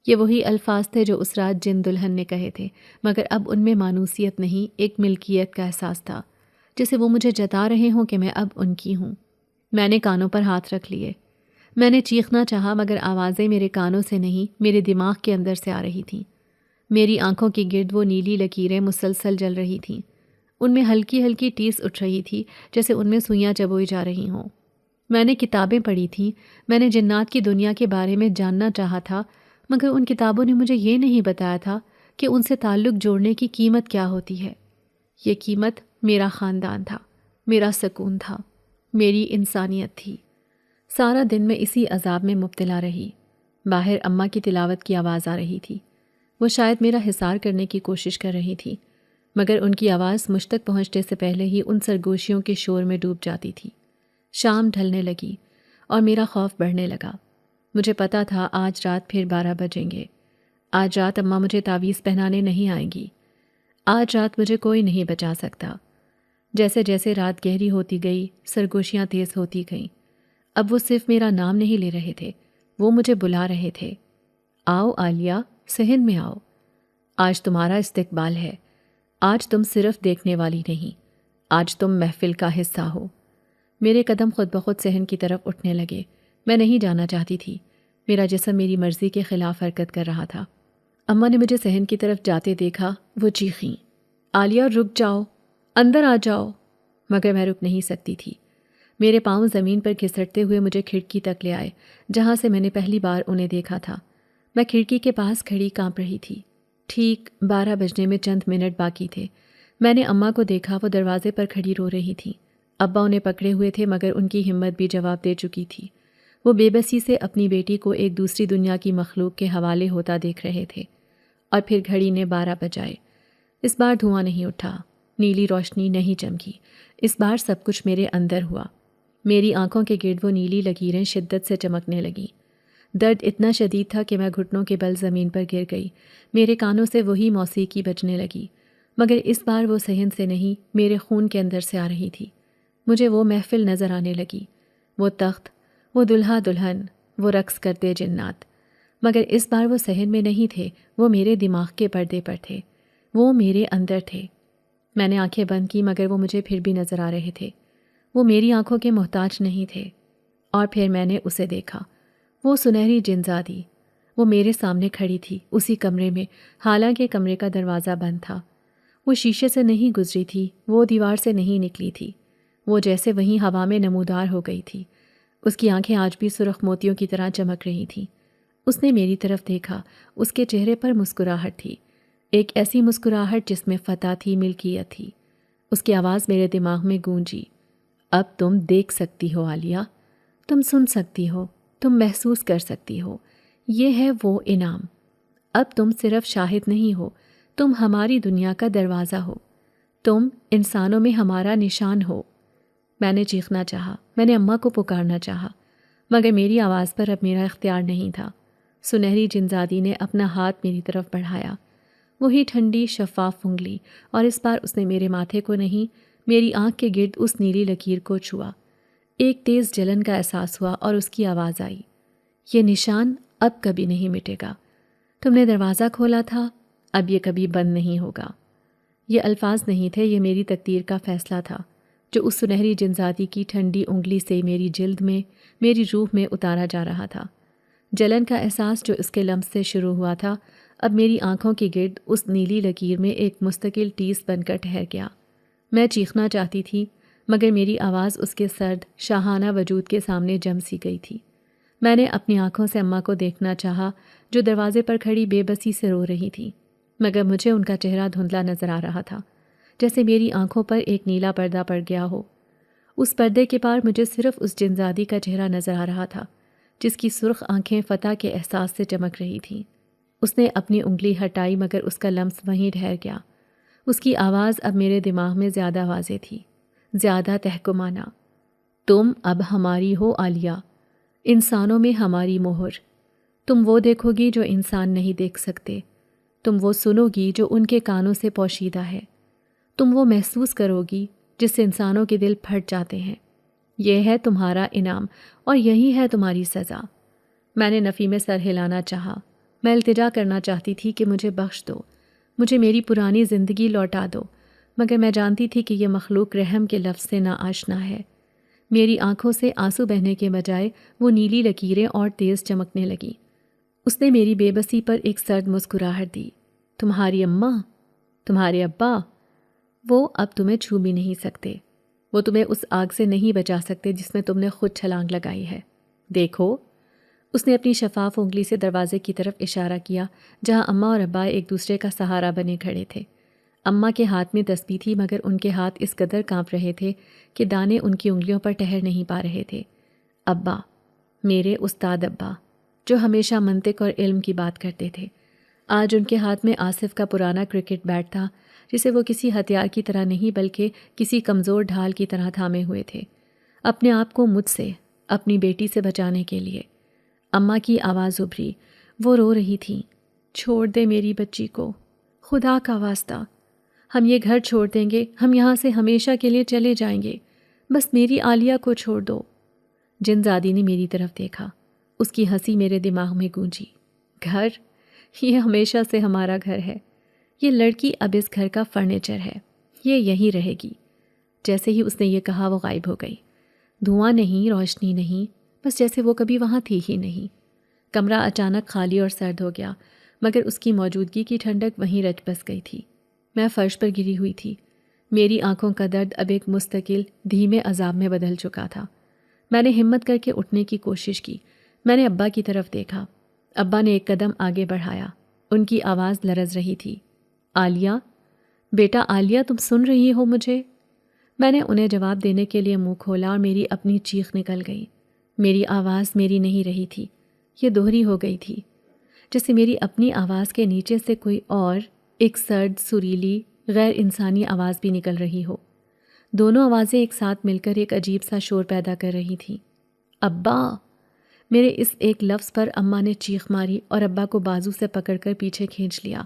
یہ وہی الفاظ تھے جو اس رات جن دلہن نے کہے تھے، مگر اب ان میں مانوسیت نہیں، ایک ملکیت کا احساس تھا، جسے وہ مجھے جتا رہے ہوں کہ میں اب ان کی ہوں۔ میں نے کانوں پر ہاتھ رکھ لیے۔ میں نے چیخنا چاہا مگر آوازیں میرے کانوں سے نہیں میرے دماغ کے اندر سے آ رہی تھیں۔ میری آنکھوں کے گرد وہ نیلی لکیریں مسلسل جل رہی تھیں۔ ان میں ہلکی ہلکی ٹیس اٹھ رہی تھی جیسے ان میں سوئیاں چبوئی جا رہی ہوں۔ میں نے کتابیں پڑھی تھیں، میں نے جنات کی دنیا کے بارے میں جاننا چاہا تھا، مگر ان کتابوں نے مجھے یہ نہیں بتایا تھا کہ ان سے تعلق جوڑنے کی قیمت کیا ہوتی ہے۔ یہ قیمت میرا خاندان تھا، میرا سکون تھا، میری انسانیت تھی۔ سارا دن میں اسی عذاب میں مبتلا رہی۔ باہر اماں کی تلاوت کی آواز آ رہی تھی۔ وہ شاید میرا حصار کرنے کی کوشش کر رہی تھی، مگر ان کی آواز مجھ تک پہنچنے سے پہلے ہی ان سرگوشیوں کے شور میں ڈوب جاتی تھی۔ شام ڈھلنے لگی اور میرا خوف بڑھنے لگا۔ مجھے پتا تھا آج رات پھر 12 بجیں گے۔ آج رات اماں مجھے تعویذ پہنانے نہیں آئیں گی۔ آج رات مجھے کوئی نہیں بچا سکتا۔ جیسے جیسے رات گہری ہوتی گئی، سرگوشیاں تیز ہوتی گئیں۔ اب وہ صرف میرا نام نہیں لے رہے تھے، وہ مجھے بلا رہے تھے۔ آؤ عالیہ، صحن میں آؤ۔ آج تمہارا استقبال ہے۔ آج تم صرف دیکھنے والی نہیں، آج تم محفل کا حصہ ہو۔ میرے قدم خود بخود صحن کی طرف اٹھنے لگے۔ میں نہیں جانا چاہتی تھی، میرا جسم میری مرضی کے خلاف حرکت کر رہا تھا۔ اماں نے مجھے صحن کی طرف جاتے دیکھا، وہ چیخیں، عالیہ رک جاؤ، اندر آ جاؤ، مگر میں رک نہیں سکتی تھی۔ میرے پاؤں زمین پر گھسٹتے ہوئے مجھے کھڑکی تک لے آئے، جہاں سے میں نے پہلی بار انہیں دیکھا تھا۔ میں کھڑکی کے پاس کھڑی کانپ رہی تھی۔ ٹھیک 12 بجنے میں چند منٹ باقی تھے۔ میں نے اماں کو دیکھا، وہ دروازے پر کھڑی رو رہی تھی۔ ابا انہیں پکڑے ہوئے تھے مگر ان کی ہمت بھی جواب دے چکی تھی۔ وہ بے بسی سے اپنی بیٹی کو ایک دوسری دنیا کی مخلوق کے حوالے ہوتا دیکھ رہے تھے۔ اور پھر گھڑی نے 12 بجائے۔ اس بار دھواں نہیں اٹھا، نیلی روشنی نہیں چمکی۔ اس بار سب کچھ میرے اندر ہوا۔ میری آنکھوں کے گرد وہ نیلی لکیریں شدت سے چمکنے لگیں۔ درد اتنا شدید تھا کہ میں گھٹنوں کے بل زمین پر گر گئی۔ میرے کانوں سے وہی موسیقی بجنے لگی، مگر اس بار وہ صحن سے نہیں، میرے خون کے اندر سے آ رہی تھی۔ مجھے وہ محفل نظر آنے لگی، وہ تخت، وہ دلہا دلہن، وہ رقص کرتے جنات، مگر اس بار وہ صحن میں نہیں تھے، وہ میرے دماغ کے پردے پر تھے، وہ میرے اندر تھے۔ میں نے آنکھیں بند کی مگر وہ مجھے پھر بھی نظر آ رہے تھے۔ وہ میری آنکھوں کے محتاج نہیں تھے۔ اور پھر میں نے اسے دیکھا، وہ سنہری جنزادی، وہ میرے سامنے کھڑی تھی اسی کمرے میں، حالانکہ کمرے کا دروازہ بند تھا۔ وہ شیشے سے نہیں گزری تھی، وہ دیوار سے نہیں نکلی تھی، وہ جیسے وہیں ہوا میں نمودار ہو گئی تھی۔ اس کی آنکھیں آج بھی سرخ موتیوں کی طرح چمک رہی تھیں۔ اس نے میری طرف دیکھا، اس کے چہرے پر مسکراہٹ تھی، ایک ایسی مسکراہٹ جس میں فتح تھی، ملکیت تھی۔ اس کی آواز میرے دماغ میں گونجی، اب تم دیکھ سکتی ہو عالیہ، تم سن سکتی ہو، تم محسوس کر سکتی ہو، یہ ہے وہ انعام۔ اب تم صرف شاہد نہیں ہو، تم ہماری دنیا کا دروازہ ہو، تم انسانوں میں ہمارا نشان ہو۔ میں نے چیخنا چاہا، میں نے اماں کو پکارنا چاہا، مگر میری آواز پر اب میرا اختیار نہیں تھا۔ سنہری جنزادی نے اپنا ہاتھ میری طرف بڑھایا، وہی ٹھنڈی شفاف انگلی، اور اس بار اس نے میرے ماتھے کو نہیں، میری آنکھ کے گرد اس نیلی لکیر کو چھوا۔ ایک تیز جلن کا احساس ہوا اور اس کی آواز آئی، یہ نشان اب کبھی نہیں مٹے گا۔ تم نے دروازہ کھولا تھا، اب یہ کبھی بند نہیں ہوگا۔ یہ الفاظ نہیں تھے، یہ میری تقدیر کا فیصلہ تھا، جو اس سنہری جنزادی کی ٹھنڈی انگلی سے میری جلد میں، میری روح میں اتارا جا رہا تھا۔ جلن کا احساس جو اس کے لمس سے شروع ہوا تھا، اب میری آنکھوں کے گرد اس نیلی لکیر میں ایک مستقل ٹیس بن کر ٹھہر گیا۔ میں چیخنا چاہتی تھی، مگر میری آواز اس کے سرد، شاہانہ وجود کے سامنے جم سی گئی تھی۔ میں نے اپنی آنکھوں سے اماں کو دیکھنا چاہا، جو دروازے پر کھڑی بے بسی سے رو رہی تھی، مگر مجھے ان کا چہرہ دھندلا نظر آ رہا تھا، جیسے میری آنکھوں پر ایک نیلا پردہ پڑ گیا ہو۔ اس پردے کے پار مجھے صرف اس جنزادی کا چہرہ نظر آ رہا تھا، جس کی سرخ آنکھیں فتح کے احساس سے چمک رہی تھیں۔ اس نے اپنی انگلی ہٹائی مگر اس کا لمس وہیں ٹھہر گیا۔ اس کی آواز اب میرے دماغ میں زیادہ واضح تھی، زیادہ تحکمانہ۔ تم اب ہماری ہو عالیہ، انسانوں میں ہماری مہر۔ تم وہ دیکھو گی جو انسان نہیں دیکھ سکتے، تم وہ سنو گی جو ان کے کانوں سے پوشیدہ ہے، تم وہ محسوس کرو گی جس سے انسانوں کے دل پھٹ جاتے ہیں۔ یہ ہے تمہارا انعام اور یہی ہے تمہاری سزا۔ میں نے نفی میں سر ہلانا چاہا، میں التجا کرنا چاہتی تھی کہ مجھے بخش دو، مجھے میری پرانی زندگی لوٹا دو، مگر میں جانتی تھی کہ یہ مخلوق رحم کے لفظ سے نا آشنا ہے۔ میری آنکھوں سے آنسو بہنے کے بجائے وہ نیلی لکیریں اور تیز چمکنے لگیں۔ اس نے میری بے بسی پر ایک سرد مسکراہٹ دی۔ تمہاری اماں، تمہارے ابا، وہ اب تمہیں چھو بھی نہیں سکتے۔ وہ تمہیں اس آگ سے نہیں بچا سکتے جس میں تم نے خود چھلانگ لگائی ہے۔ دیکھو، اس نے اپنی شفاف انگلی سے دروازے کی طرف اشارہ کیا جہاں اماں اور ابا ایک دوسرے کا سہارا بنے کھڑے تھے۔ اماں کے ہاتھ میں تسبیح تھی مگر ان کے ہاتھ اس قدر کانپ رہے تھے کہ دانے ان کی انگلیوں پر ٹھہر نہیں پا رہے تھے۔ ابا، میرے استاد ابا، جو ہمیشہ منطق اور علم کی بات کرتے تھے، آج ان کے ہاتھ میں آصف کا پرانا کرکٹ بیٹ تھا جسے وہ کسی ہتھیار کی طرح نہیں بلکہ کسی کمزور ڈھال کی طرح تھامے ہوئے تھے، اپنے آپ کو مجھ سے، اپنی بیٹی سے بچانے کے لیے۔ اماں کی آواز ابھری، وہ رو رہی تھیں۔ چھوڑ دے میری بچی کو، خدا کا واسطہ، ہم یہ گھر چھوڑ دیں گے، ہم یہاں سے ہمیشہ کے لیے چلے جائیں گے، بس میری عالیہ کو چھوڑ دو۔ جن زادی نے میری طرف دیکھا، اس کی ہنسی میرے دماغ میں گونجی۔ گھر؟ یہ ہمیشہ سے ہمارا گھر ہے، یہ لڑکی اب اس گھر کا فرنیچر ہے، یہ یہیں رہے گی۔ جیسے ہی اس نے یہ کہا وہ غائب ہو گئی۔ دھواں نہیں، روشنی نہیں، بس جیسے وہ کبھی وہاں تھی ہی نہیں۔ کمرہ اچانک خالی اور سرد ہو گیا، مگر اس کی موجودگی کی ٹھنڈک وہیں رچ بس گئی تھی۔ میں فرش پر گری ہوئی تھی۔ میری آنکھوں کا درد اب ایک مستقل دھیمے عذاب میں بدل چکا تھا۔ میں نے ہمت کر کے اٹھنے کی کوشش کی۔ میں نے ابا کی طرف دیکھا۔ ابا نے ایک قدم آگے بڑھایا۔ ان کی آواز لرز رہی تھی۔ عالیہ، بیٹا عالیہ، تم سن رہی ہو مجھے؟ میں نے انہیں جواب دینے کے لیے منہ کھولا اور میری اپنی چیخ نکل گئی۔ میری آواز میری نہیں رہی تھی، یہ دوہری ہو گئی تھی، جیسے میری اپنی آواز کے نیچے سے کوئی اور ایک سرد، سریلی، غیر انسانی آواز بھی نکل رہی ہو۔ دونوں آوازیں ایک ساتھ مل کر ایک عجیب سا شور پیدا کر رہی تھیں۔ ابا! میرے اس ایک لفظ پر اماں نے چیخ ماری اور ابا کو بازو سے پکڑ کر پیچھے کھینچ لیا،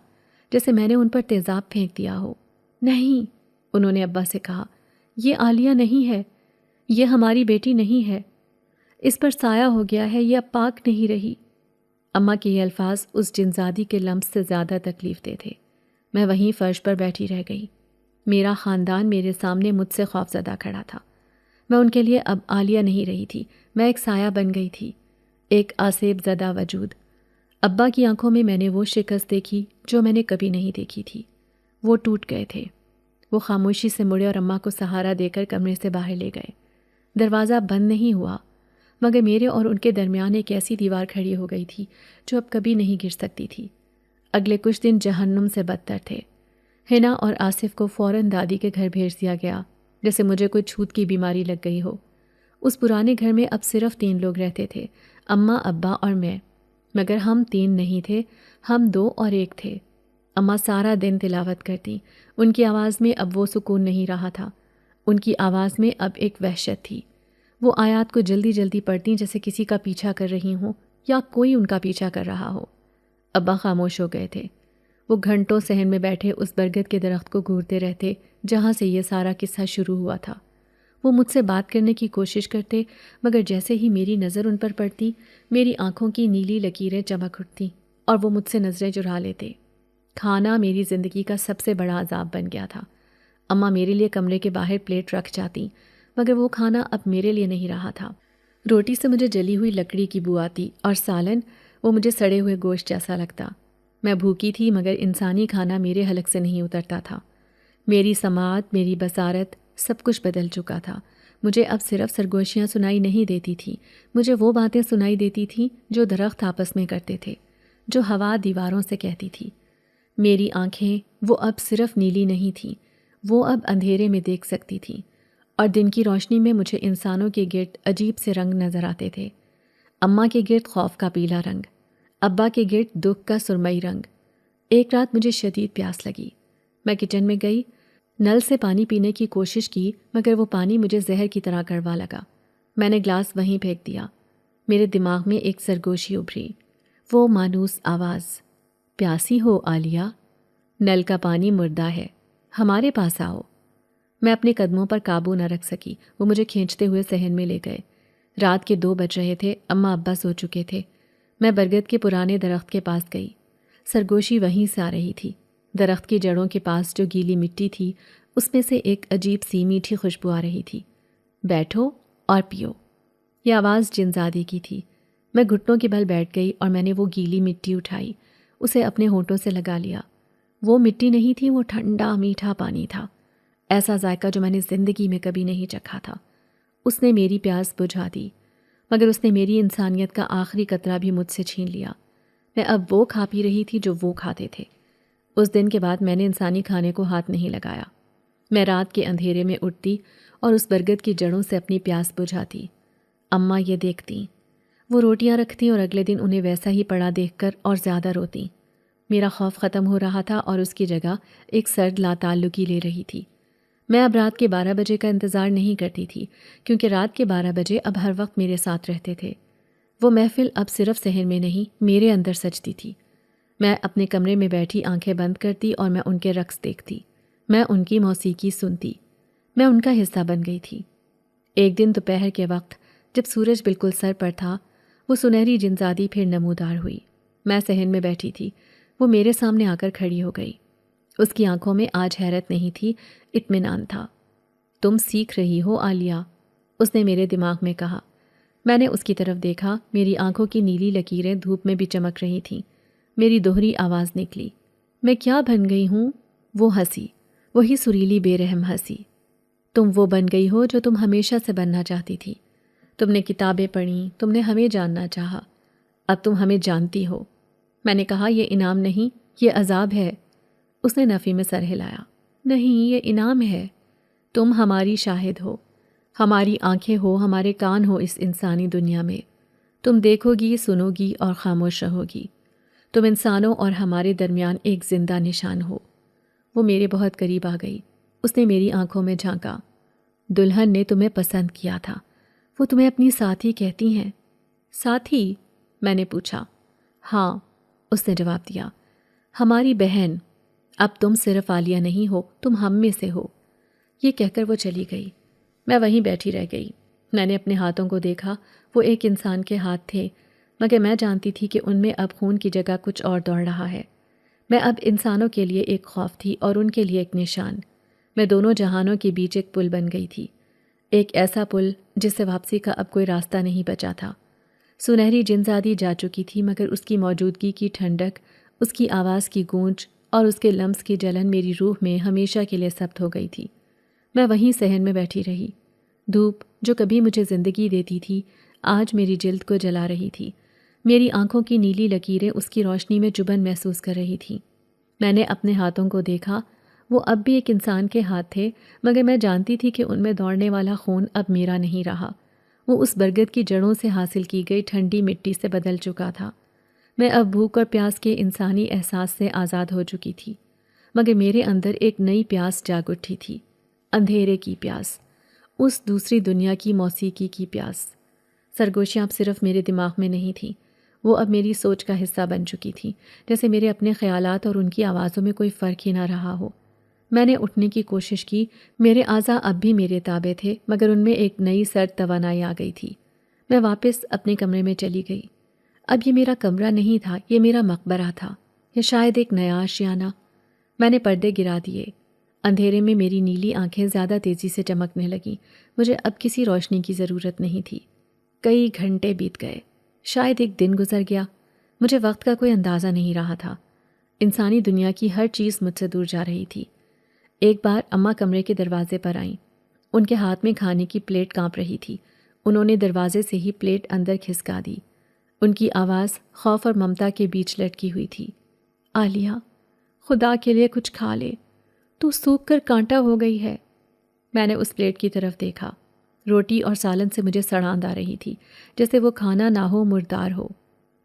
جیسے میں نے ان پر تیزاب پھینک دیا ہو۔ نہیں، انہوں نے ابا سے کہا، یہ عالیہ نہیں ہے، یہ ہماری بیٹی نہیں ہے، اس پر سایہ ہو گیا ہے، یہ اب پاک نہیں رہی۔ اماں کے یہ الفاظ اس جنزادی کے لمس سے زیادہ تکلیف دہ تھے۔ میں وہیں فرش پر بیٹھی رہ گئی۔ میرا خاندان میرے سامنے مجھ سے خوفزدہ کھڑا تھا۔ میں ان کے لیے اب عالیہ نہیں رہی تھی، میں ایک سایہ بن گئی تھی، ایک آسیب زدہ وجود۔ ابا کی آنکھوں میں میں نے وہ شکست دیکھی جو میں نے کبھی نہیں دیکھی تھی۔ وہ ٹوٹ گئے تھے۔ وہ خاموشی سے مڑے اور اماں کو سہارا دے کر کمرے سے باہر لے گئے۔ دروازہ بند نہیں ہوا، مگر میرے اور ان کے درمیان ایک ایسی دیوار کھڑی ہو گئی تھی جو اب کبھی نہیں گر سکتی تھی۔ اگلے کچھ دن جہنم سے بدتر تھے۔ حنا اور آصف کو فوراً دادی کے گھر بھیج دیا گیا، جیسے مجھے کوئی چھوت کی بیماری لگ گئی ہو۔ اس پرانے گھر میں اب صرف 3 لوگ رہتے تھے، اماں، ابا اور میں، مگر ہم 3 نہیں تھے، ہم 2 اور 1 تھے۔ اماں سارا دن تلاوت کرتی، ان کی آواز میں اب وہ سکون نہیں رہا تھا، ان کی آواز میں اب ایک وحشت تھی۔ وہ آیات کو جلدی جلدی پڑھتی جیسے کسی کا پیچھا کر رہی ہوں یا کوئی ان کا پیچھا کر رہا ہو۔ ابا خاموش ہو گئے تھے۔ وہ گھنٹوں صحن میں بیٹھے اس برگد کے درخت کو گھورتے رہتے جہاں سے یہ سارا قصہ شروع ہوا تھا۔ وہ مجھ سے بات کرنے کی کوشش کرتے، مگر جیسے ہی میری نظر ان پر پڑتی، میری آنکھوں کی نیلی لکیریں چمک اٹھتیں اور وہ مجھ سے نظریں چرا لیتے۔ کھانا میری زندگی کا سب سے بڑا عذاب بن گیا تھا۔ اماں میرے لیے کمرے کے باہر پلیٹ رکھ جاتی، مگر وہ کھانا اب میرے لیے نہیں رہا تھا۔ روٹی سے مجھے جلی ہوئی لکڑی کی بو آتی اور سالن، وہ مجھے سڑے ہوئے گوشت جیسا لگتا۔ میں بھوکی تھی مگر انسانی کھانا میرے حلق سے نہیں اترتا تھا۔ میری سماعت، میری بصارت، سب کچھ بدل چکا تھا۔ مجھے اب صرف سرگوشیاں سنائی نہیں دیتی تھیں، مجھے وہ باتیں سنائی دیتی تھیں جو درخت آپس میں کرتے تھے، جو ہوا دیواروں سے کہتی تھی۔ میری آنکھیں وہ اب صرف نیلی نہیں تھیں، وہ اب اندھیرے میں دیکھ سکتی تھیں، اور دن کی روشنی میں مجھے انسانوں کے گرد عجیب سے رنگ نظر آتے تھے۔ اماں کے گرد خوف کا پیلا رنگ، ابا کے گرد دکھ کا سرمئی رنگ۔ ایک رات مجھے شدید پیاس لگی۔ میں کچن میں گئی، نل سے پانی پینے کی کوشش کی، مگر وہ پانی مجھے زہر کی طرح کڑوا لگا۔ میں نے گلاس وہیں پھینک دیا۔ میرے دماغ میں ایک سرگوشی ابھری، وہ مانوس آواز، پیاسی ہو عالیہ؟ نل کا پانی مردہ ہے، ہمارے پاس آؤ۔ میں اپنے قدموں پر قابو نہ رکھ سکی، وہ مجھے کھینچتے ہوئے صحن میں لے گئے۔ رات کے 2 بج رہے تھے، اماں ابا سو چکے تھے۔ میں برگد کے پرانے درخت کے پاس گئی۔ سرگوشی وہیں سے آ رہی تھی۔ درخت کی جڑوں کے پاس جو گیلی مٹی تھی، اس میں سے ایک عجیب سی میٹھی خوشبو آ رہی تھی۔ بیٹھو، اور پیو۔ یہ آواز جنزادی کی تھی۔ میں گھٹنوں کے بل بیٹھ گئی اور میں نے وہ گیلی مٹی اٹھائی، اسے اپنے ہونٹوں سے لگا لیا۔ وہ مٹی نہیں تھی، وہ ٹھنڈا میٹھا پانی تھا، ایسا ذائقہ جو میں نے زندگی میں کبھی نہیں چکھا تھا۔ اس نے میری پیاس بجھا دی، مگر اس نے میری انسانیت کا آخری قطرہ بھی مجھ سے چھین لیا۔ میں اب وہ کھا پی رہی تھی جو وہ کھاتے تھے۔ اس دن کے بعد میں نے انسانی کھانے کو ہاتھ نہیں لگایا۔ میں رات کے اندھیرے میں اٹھتی اور اس برگد کی جڑوں سے اپنی پیاس بجھاتی۔ اماں یہ دیکھتیں، وہ روٹیاں رکھتیں اور اگلے دن انہیں ویسا ہی پڑا دیکھ کر اور زیادہ روتیں۔ میرا خوف ختم ہو رہا تھا اور اس کی جگہ ایک سرد لاتعلقی لے رہی تھی۔ میں اب رات کے 12 بجے کا انتظار نہیں کرتی تھی، کیونکہ رات کے 12 بجے اب ہر وقت میرے ساتھ رہتے تھے۔ وہ محفل اب صرف صحن میں نہیں، میرے اندر سجتی تھی۔ میں اپنے کمرے میں بیٹھی آنکھیں بند کرتی اور میں ان کے رقص دیکھتی، میں ان کی موسیقی سنتی، میں ان کا حصہ بن گئی تھی۔ ایک دن دوپہر کے وقت جب سورج بالکل سر پر تھا، وہ سنہری جنزادی پھر نمودار ہوئی۔ میں صحن میں بیٹھی تھی، وہ میرے سامنے آ کر کھڑی ہو گئی۔ اس کی آنکھوں میں آج حیرت نہیں تھی، اطمینان تھا۔ تم سیکھ رہی ہو عالیہ، اس نے میرے دماغ میں کہا۔ میں نے اس کی طرف دیکھا، میری آنکھوں کی نیلی لکیریں دھوپ میں بھی چمک رہی تھیں۔ میری دوہری آواز نکلی، میں کیا بن گئی ہوں؟ وہ ہنسی، وہی سریلی بے رحم ہنسی۔ تم وہ بن گئی ہو جو تم ہمیشہ سے بننا چاہتی تھی۔ تم نے کتابیں پڑھیں، تم نے ہمیں جاننا چاہا، اب تم ہمیں جانتی ہو۔ میں نے کہا یہ انعام نہیں، یہ عذاب ہے۔ اس نے نفی میں سر ہلایا، نہیں یہ انعام ہے۔ تم ہماری شاہد ہو، ہماری آنکھیں ہو، ہمارے کان ہو اس انسانی دنیا میں۔ تم دیکھو گی، سنو گی اور خاموش رہو گی۔ تم انسانوں اور ہمارے درمیان ایک زندہ نشان ہو۔ وہ میرے بہت قریب آ گئی، اس نے میری آنکھوں میں جھانکا۔ دلہن نے تمہیں پسند کیا تھا، وہ تمہیں اپنی ساتھی کہتی ہیں۔ ساتھی؟ میں نے پوچھا۔ ہاں، اس نے جواب دیا، ہماری بہن۔ اب تم صرف عالیہ نہیں ہو، تم ہم میں سے ہو۔ یہ کہہ کر وہ چلی گئی۔ میں وہیں بیٹھی رہ گئی۔ میں نے اپنے ہاتھوں کو دیکھا، وہ ایک انسان کے ہاتھ تھے، مگر میں جانتی تھی کہ ان میں اب خون کی جگہ کچھ اور دوڑ رہا ہے۔ میں اب انسانوں کے لیے ایک خوف تھی اور ان کے لیے ایک نشان۔ میں دونوں جہانوں کے بیچ ایک پل بن گئی تھی، ایک ایسا پل جس سے واپسی کا اب کوئی راستہ نہیں بچا تھا۔ سنہری جنزادی جا چکی تھی، مگر اس کی موجودگی کی ٹھنڈک، اس کی آواز کی گونج اور اس کے لمس کی جلن میری روح میں ہمیشہ کے لیے ثبت ہو گئی تھی۔ میں وہیں صحن میں بیٹھی رہی۔ دھوپ جو کبھی مجھے زندگی دیتی تھی، آج میری جلد کو جلا رہی تھی۔ میری آنکھوں کی نیلی لکیریں اس کی روشنی میں چبھن محسوس کر رہی تھیں۔ میں نے اپنے ہاتھوں کو دیکھا، وہ اب بھی ایک انسان کے ہاتھ تھے، مگر میں جانتی تھی کہ ان میں دوڑنے والا خون اب میرا نہیں رہا۔ وہ اس برگد کی جڑوں سے حاصل کی گئی ٹھنڈی مٹی سے بدل چکا تھا۔ میں اب بھوک اور پیاس کے انسانی احساس سے آزاد ہو چکی تھی، مگر میرے اندر ایک نئی پیاس جاگ اٹھی تھی، اندھیرے کی پیاس، اس دوسری دنیا کی موسیقی کی پیاس۔ سرگوشیاں اب صرف میرے دماغ میں نہیں تھیں، وہ اب میری سوچ کا حصہ بن چکی تھیں، جیسے میرے اپنے خیالات اور ان کی آوازوں میں کوئی فرق ہی نہ رہا ہو۔ میں نے اٹھنے کی کوشش کی، میرے اعضاء اب بھی میرے تابع تھے، مگر ان میں ایک نئی سرد توانائی آ گئی تھی۔ میں واپس اپنے کمرے میں چلی گئی۔ اب یہ میرا کمرہ نہیں تھا، یہ میرا مقبرہ تھا، یا شاید ایک نیا آشیانہ۔ میں نے پردے گرا دیے۔ اندھیرے میں میری نیلی آنکھیں زیادہ تیزی سے چمکنے لگیں۔ مجھے اب کسی روشنی کی ضرورت نہیں تھی۔ کئی گھنٹے بیت گئے، شاید ایک دن گزر گیا۔ مجھے وقت کا کوئی اندازہ نہیں رہا تھا۔ انسانی دنیا کی ہر چیز مجھ سے دور جا رہی تھی۔ ایک بار اماں کمرے کے دروازے پر آئیں۔ ان کے ہاتھ میں کھانے کی پلیٹ کانپ رہی تھی۔ انہوں نے دروازے سے ہی پلیٹ اندر کھسکا دی۔ ان کی آواز خوف اور ممتا کے بیچ لٹکی ہوئی تھی۔ عالیہ، خدا کے لیے کچھ کھا لے، تو سوکھ کر کانٹا ہو گئی ہے۔ میں نے اس پلیٹ کی طرف دیکھا۔ روٹی اور سالن سے مجھے سڑاند آ رہی تھی، جیسے وہ کھانا نہ ہو، مردار ہو۔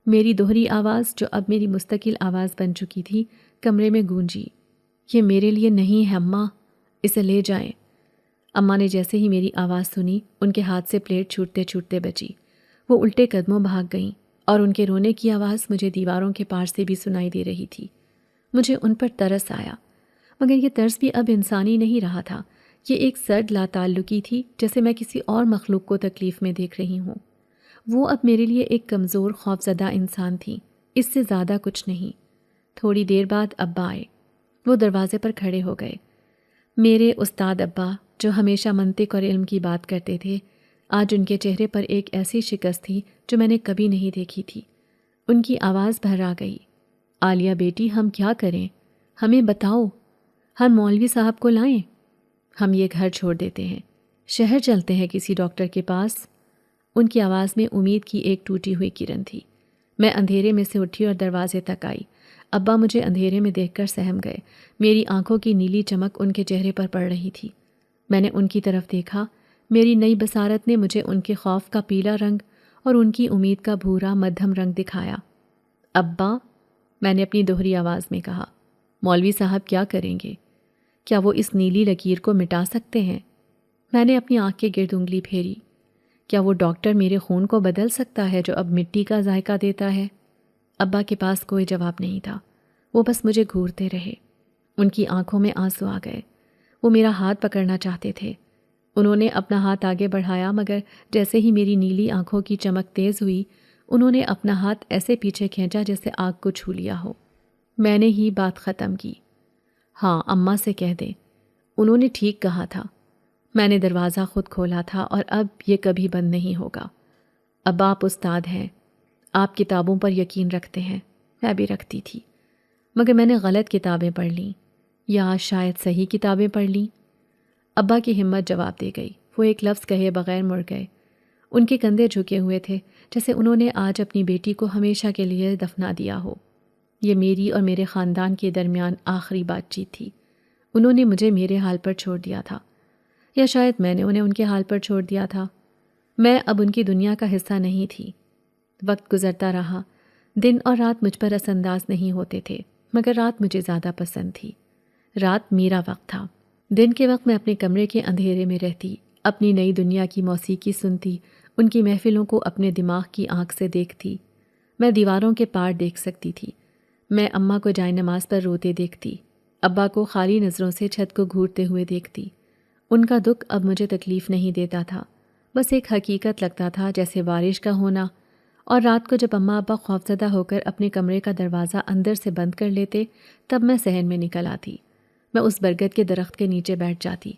میری دوہری آواز جو اب میری مستقل آواز بن چکی تھی، کمرے میں گونجی، یہ میرے لیے نہیں ہے اماں، اسے لے جائیں۔ اماں نے جیسے ہی میری آواز سنی، ان کے ہاتھ سے پلیٹ چھوٹتے چھوٹتے بچی۔ وہ الٹے قدموں بھاگ گئیں اور ان کے رونے کی آواز مجھے دیواروں کے پار سے بھی سنائی دے رہی تھی۔ مجھے ان پر ترس آیا، مگر یہ ترس بھی اب انسانی نہیں رہا تھا۔ یہ ایک سرد لاتعلقی تھی، جیسے میں کسی اور مخلوق کو تکلیف میں دیکھ رہی ہوں۔ وہ اب میرے لیے ایک کمزور خوفزدہ انسان تھی، اس سے زیادہ کچھ نہیں۔ تھوڑی دیر بعد ابا آئے۔ وہ دروازے پر کھڑے ہو گئے۔ میرے استاد ابا جو ہمیشہ منطق اور علم کی بات کرتے تھے، آج ان کے چہرے پر ایک ایسی شکست تھی جو میں نے کبھی نہیں دیکھی تھی۔ ان کی آواز بھرا گئی، عالیہ بیٹی ہم کیا کریں؟ ہمیں بتاؤ، ہم مولوی صاحب کو لائیں؟ ہم یہ گھر چھوڑ دیتے ہیں، شہر چلتے ہیں کسی ڈاکٹر کے پاس۔ ان کی آواز میں امید کی ایک ٹوٹی ہوئی کرن تھی۔ میں اندھیرے میں سے اٹھی اور دروازے تک آئی۔ ابا مجھے اندھیرے میں دیکھ کر سہم گئے۔ میری آنکھوں کی نیلی چمک ان کے چہرے پر پڑ رہی تھی۔ میں نے ان کی طرف دیکھا۔ میری نئی بصارت نے مجھے ان کے خوف کا پیلا رنگ اور ان کی امید کا بھورا مدھم رنگ دکھایا۔ ابا، میں نے اپنی دوہری آواز میں کہا، مولوی صاحب کیا کریں گے؟ کیا وہ اس نیلی لکیر کو مٹا سکتے ہیں؟ میں نے اپنی آنکھ کے گرد انگلی پھیری۔ کیا وہ ڈاکٹر میرے خون کو بدل سکتا ہے جو اب مٹی کا ذائقہ دیتا ہے؟ ابا کے پاس کوئی جواب نہیں تھا۔ وہ بس مجھے گھورتے رہے۔ ان کی آنکھوں میں آنسو آ گئے۔ وہ میرا ہاتھ پکڑنا چاہتے تھے۔ انہوں نے اپنا ہاتھ آگے بڑھایا، مگر جیسے ہی میری نیلی آنکھوں کی چمک تیز ہوئی، انہوں نے اپنا ہاتھ ایسے پیچھے کھینچا جیسے آگ کو چھو لیا ہو۔ میں نے ہی بات ختم کی۔ ہاں، اماں سے کہہ دیں، انہوں نے ٹھیک کہا تھا۔ میں نے دروازہ خود کھولا تھا اور اب یہ کبھی بند نہیں ہوگا۔ اب آپ استاد ہیں، آپ کتابوں پر یقین رکھتے ہیں، میں بھی رکھتی تھی، مگر میں نے غلط کتابیں پڑھ لیں، یا شاید صحیح کتابیں پڑھ لیں۔ ابا کی ہمت جواب دے گئی۔ وہ ایک لفظ کہے بغیر مڑ گئے۔ ان کے کندھے جھکے ہوئے تھے، جیسے انہوں نے آج اپنی بیٹی کو ہمیشہ کے لیے دفنا دیا ہو۔ یہ میری اور میرے خاندان کے درمیان آخری بات چیت تھی۔ انہوں نے مجھے میرے حال پر چھوڑ دیا تھا، یا شاید میں نے انہیں ان کے حال پر چھوڑ دیا تھا۔ میں اب ان کی دنیا کا حصہ نہیں تھی۔ وقت گزرتا رہا، دن اور رات مجھ پر اثر انداز نہیں ہوتے تھے، مگر رات مجھے زیادہ پسند تھی۔ رات میرا وقت تھا۔ دن کے وقت میں اپنے کمرے کے اندھیرے میں رہتی، اپنی نئی دنیا کی موسیقی سنتی، ان کی محفلوں کو اپنے دماغ کی آنکھ سے دیکھتی۔ میں دیواروں کے پار دیکھ سکتی تھی۔ میں اماں کو جائے نماز پر روتے دیکھتی، ابا کو خالی نظروں سے چھت کو گھورتے ہوئے دیکھتی۔ ان کا دکھ اب مجھے تکلیف نہیں دیتا تھا، بس ایک حقیقت لگتا تھا، جیسے بارش کا ہونا۔ اور رات کو جب اماں ابا خوفزدہ ہو کر اپنے کمرے کا دروازہ اندر سے بند کر لیتے، تب میں صحن میں نکل آتی۔ میں اس برگد کے درخت کے نیچے بیٹھ جاتی،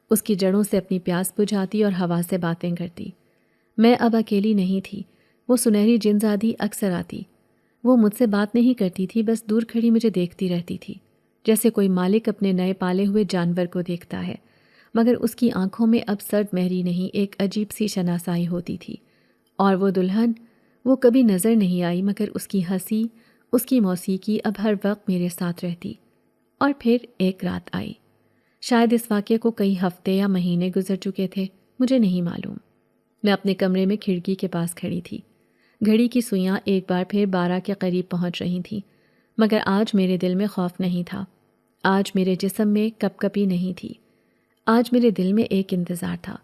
اس کی جڑوں سے اپنی پیاس بجھاتی اور ہوا سے باتیں کرتی۔ میں اب اکیلی نہیں تھی، وہ سنہری جنزادی اکثر آتی۔ وہ مجھ سے بات نہیں کرتی تھی، بس دور کھڑی مجھے دیکھتی رہتی تھی، جیسے کوئی مالک اپنے نئے پالے ہوئے جانور کو دیکھتا ہے، مگر اس کی آنکھوں میں اب سرد مہری نہیں، ایک عجیب سی شناسائی ہوتی تھی۔ اور وہ دلہن، وہ کبھی نظر نہیں آئی، مگر اس کی ہنسی، اس کی موسیقی اب ہر وقت میرے ساتھ رہتی۔ اور پھر ایک رات آئی۔ شاید اس واقعے کو کئی ہفتے یا مہینے گزر چکے تھے، مجھے نہیں معلوم۔ میں اپنے کمرے میں کھڑکی کے پاس کھڑی تھی۔ گھڑی کی سوئیاں ایک بار پھر 12 کے قریب پہنچ رہی تھیں، مگر آج میرے دل میں خوف نہیں تھا۔ آج میرے جسم میں کپ کپی نہیں تھی۔ آج میرے دل میں ایک انتظار تھا،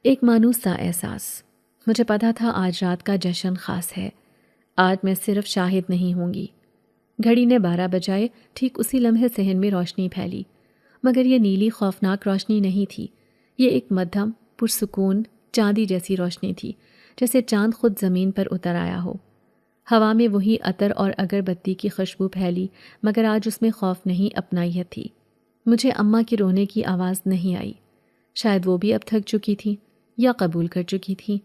ایک مانوس سا احساس۔ مجھے پتا تھا آج رات کا جشن خاص ہے، آج میں صرف شاہد نہیں ہوں گی۔ گھڑی نے 12 بجائے، ٹھیک اسی لمحے صحن میں روشنی پھیلی، مگر یہ نیلی خوفناک روشنی نہیں تھی۔ یہ ایک مدھم، پرسکون، چاندی جیسی روشنی تھی، جیسے چاند خود زمین پر اتر آیا ہو۔ ہوا میں وہی عطر اور اگربتی کی خوشبو پھیلی، مگر آج اس میں خوف نہیں، اپنائیت تھی۔ مجھے اماں کی رونے کی آواز نہیں آئی۔ شاید وہ بھی اب تھک چکی تھی یا قبول کر چکی تھی۔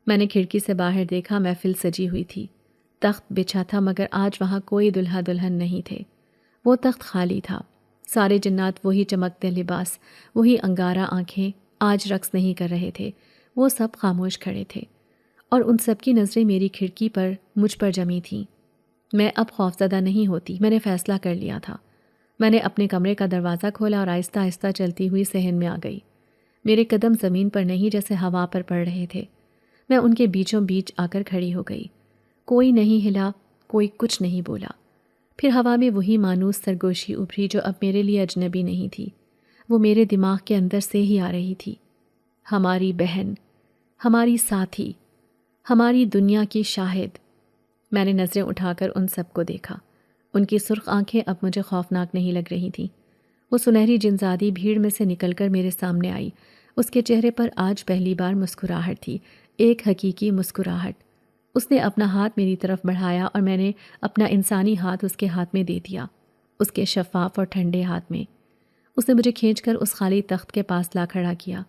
میں نے کھڑکی سے باہر دیکھا، محفل سجی ہوئی تھی، تخت بچھا تھا، مگر آج وہاں کوئی دلہا دلہن نہیں تھے۔ وہ تخت خالی تھا۔ سارے جنات وہی چمکتے لباس، وہی انگارہ آنکھیں، آج رقص نہیں کر رہے تھے۔ وہ سب خاموش کھڑے تھے، اور ان سب کی نظریں میری کھڑکی پر، مجھ پر جمی تھیں۔ میں اب خوفزدہ نہیں ہوتی، میں نے فیصلہ کر لیا تھا۔ میں نے اپنے کمرے کا دروازہ کھولا اور آہستہ آہستہ چلتی ہوئی صحن میں آ گئی۔ میرے قدم زمین پر نہیں، جیسے ہوا پر پڑ رہے تھے۔ میں ان کے بیچوں بیچ آ کر کھڑی ہو گئی۔ کوئی نہیں ہلا، کوئی کچھ نہیں بولا۔ پھر ہوا میں وہی مانوس سرگوشی ابھری جو اب میرے لیے اجنبی نہیں تھی، وہ میرے دماغ کے اندر سے ہی آ رہی تھی۔ ہماری بہن، ہماری ساتھی، ہماری دنیا کی شاہد۔ میں نے نظریں اٹھا کر ان سب کو دیکھا۔ ان کی سرخ آنکھیں اب مجھے خوفناک نہیں لگ رہی تھیں۔ وہ سنہری جنزادی بھیڑ میں سے نکل کر میرے سامنے آئی۔ اس کے چہرے پر آج پہلی بار مسکراہٹ تھی، ایک حقیقی مسکراہٹ۔ اس نے اپنا ہاتھ میری طرف بڑھایا اور میں نے اپنا انسانی ہاتھ اس کے ہاتھ میں دے دیا، اس کے شفاف اور ٹھنڈے ہاتھ میں۔ اس نے مجھے کھینچ کر اس خالی تخت کے پاس لا کھڑا کیا۔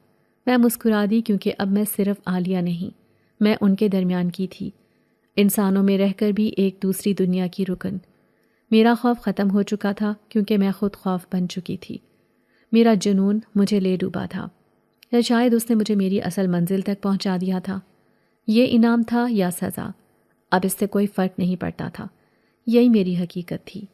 میں مسکرا دی کیونکہ اب میں صرف عالیہ نہیں، میں ان کے درمیان کی تھی، انسانوں میں رہ کر بھی ایک دوسری دنیا کی رکن۔ میرا خوف ختم ہو چکا تھا کیونکہ میں خود خوف بن چکی تھی۔ میرا جنون مجھے لے ڈوبا تھا، یا شاید اس نے مجھے میری اصل منزل تک پہنچا دیا تھا۔ یہ انعام تھا یا سزا، اب اس سے کوئی فرق نہیں پڑتا تھا، یہی میری حقیقت تھی۔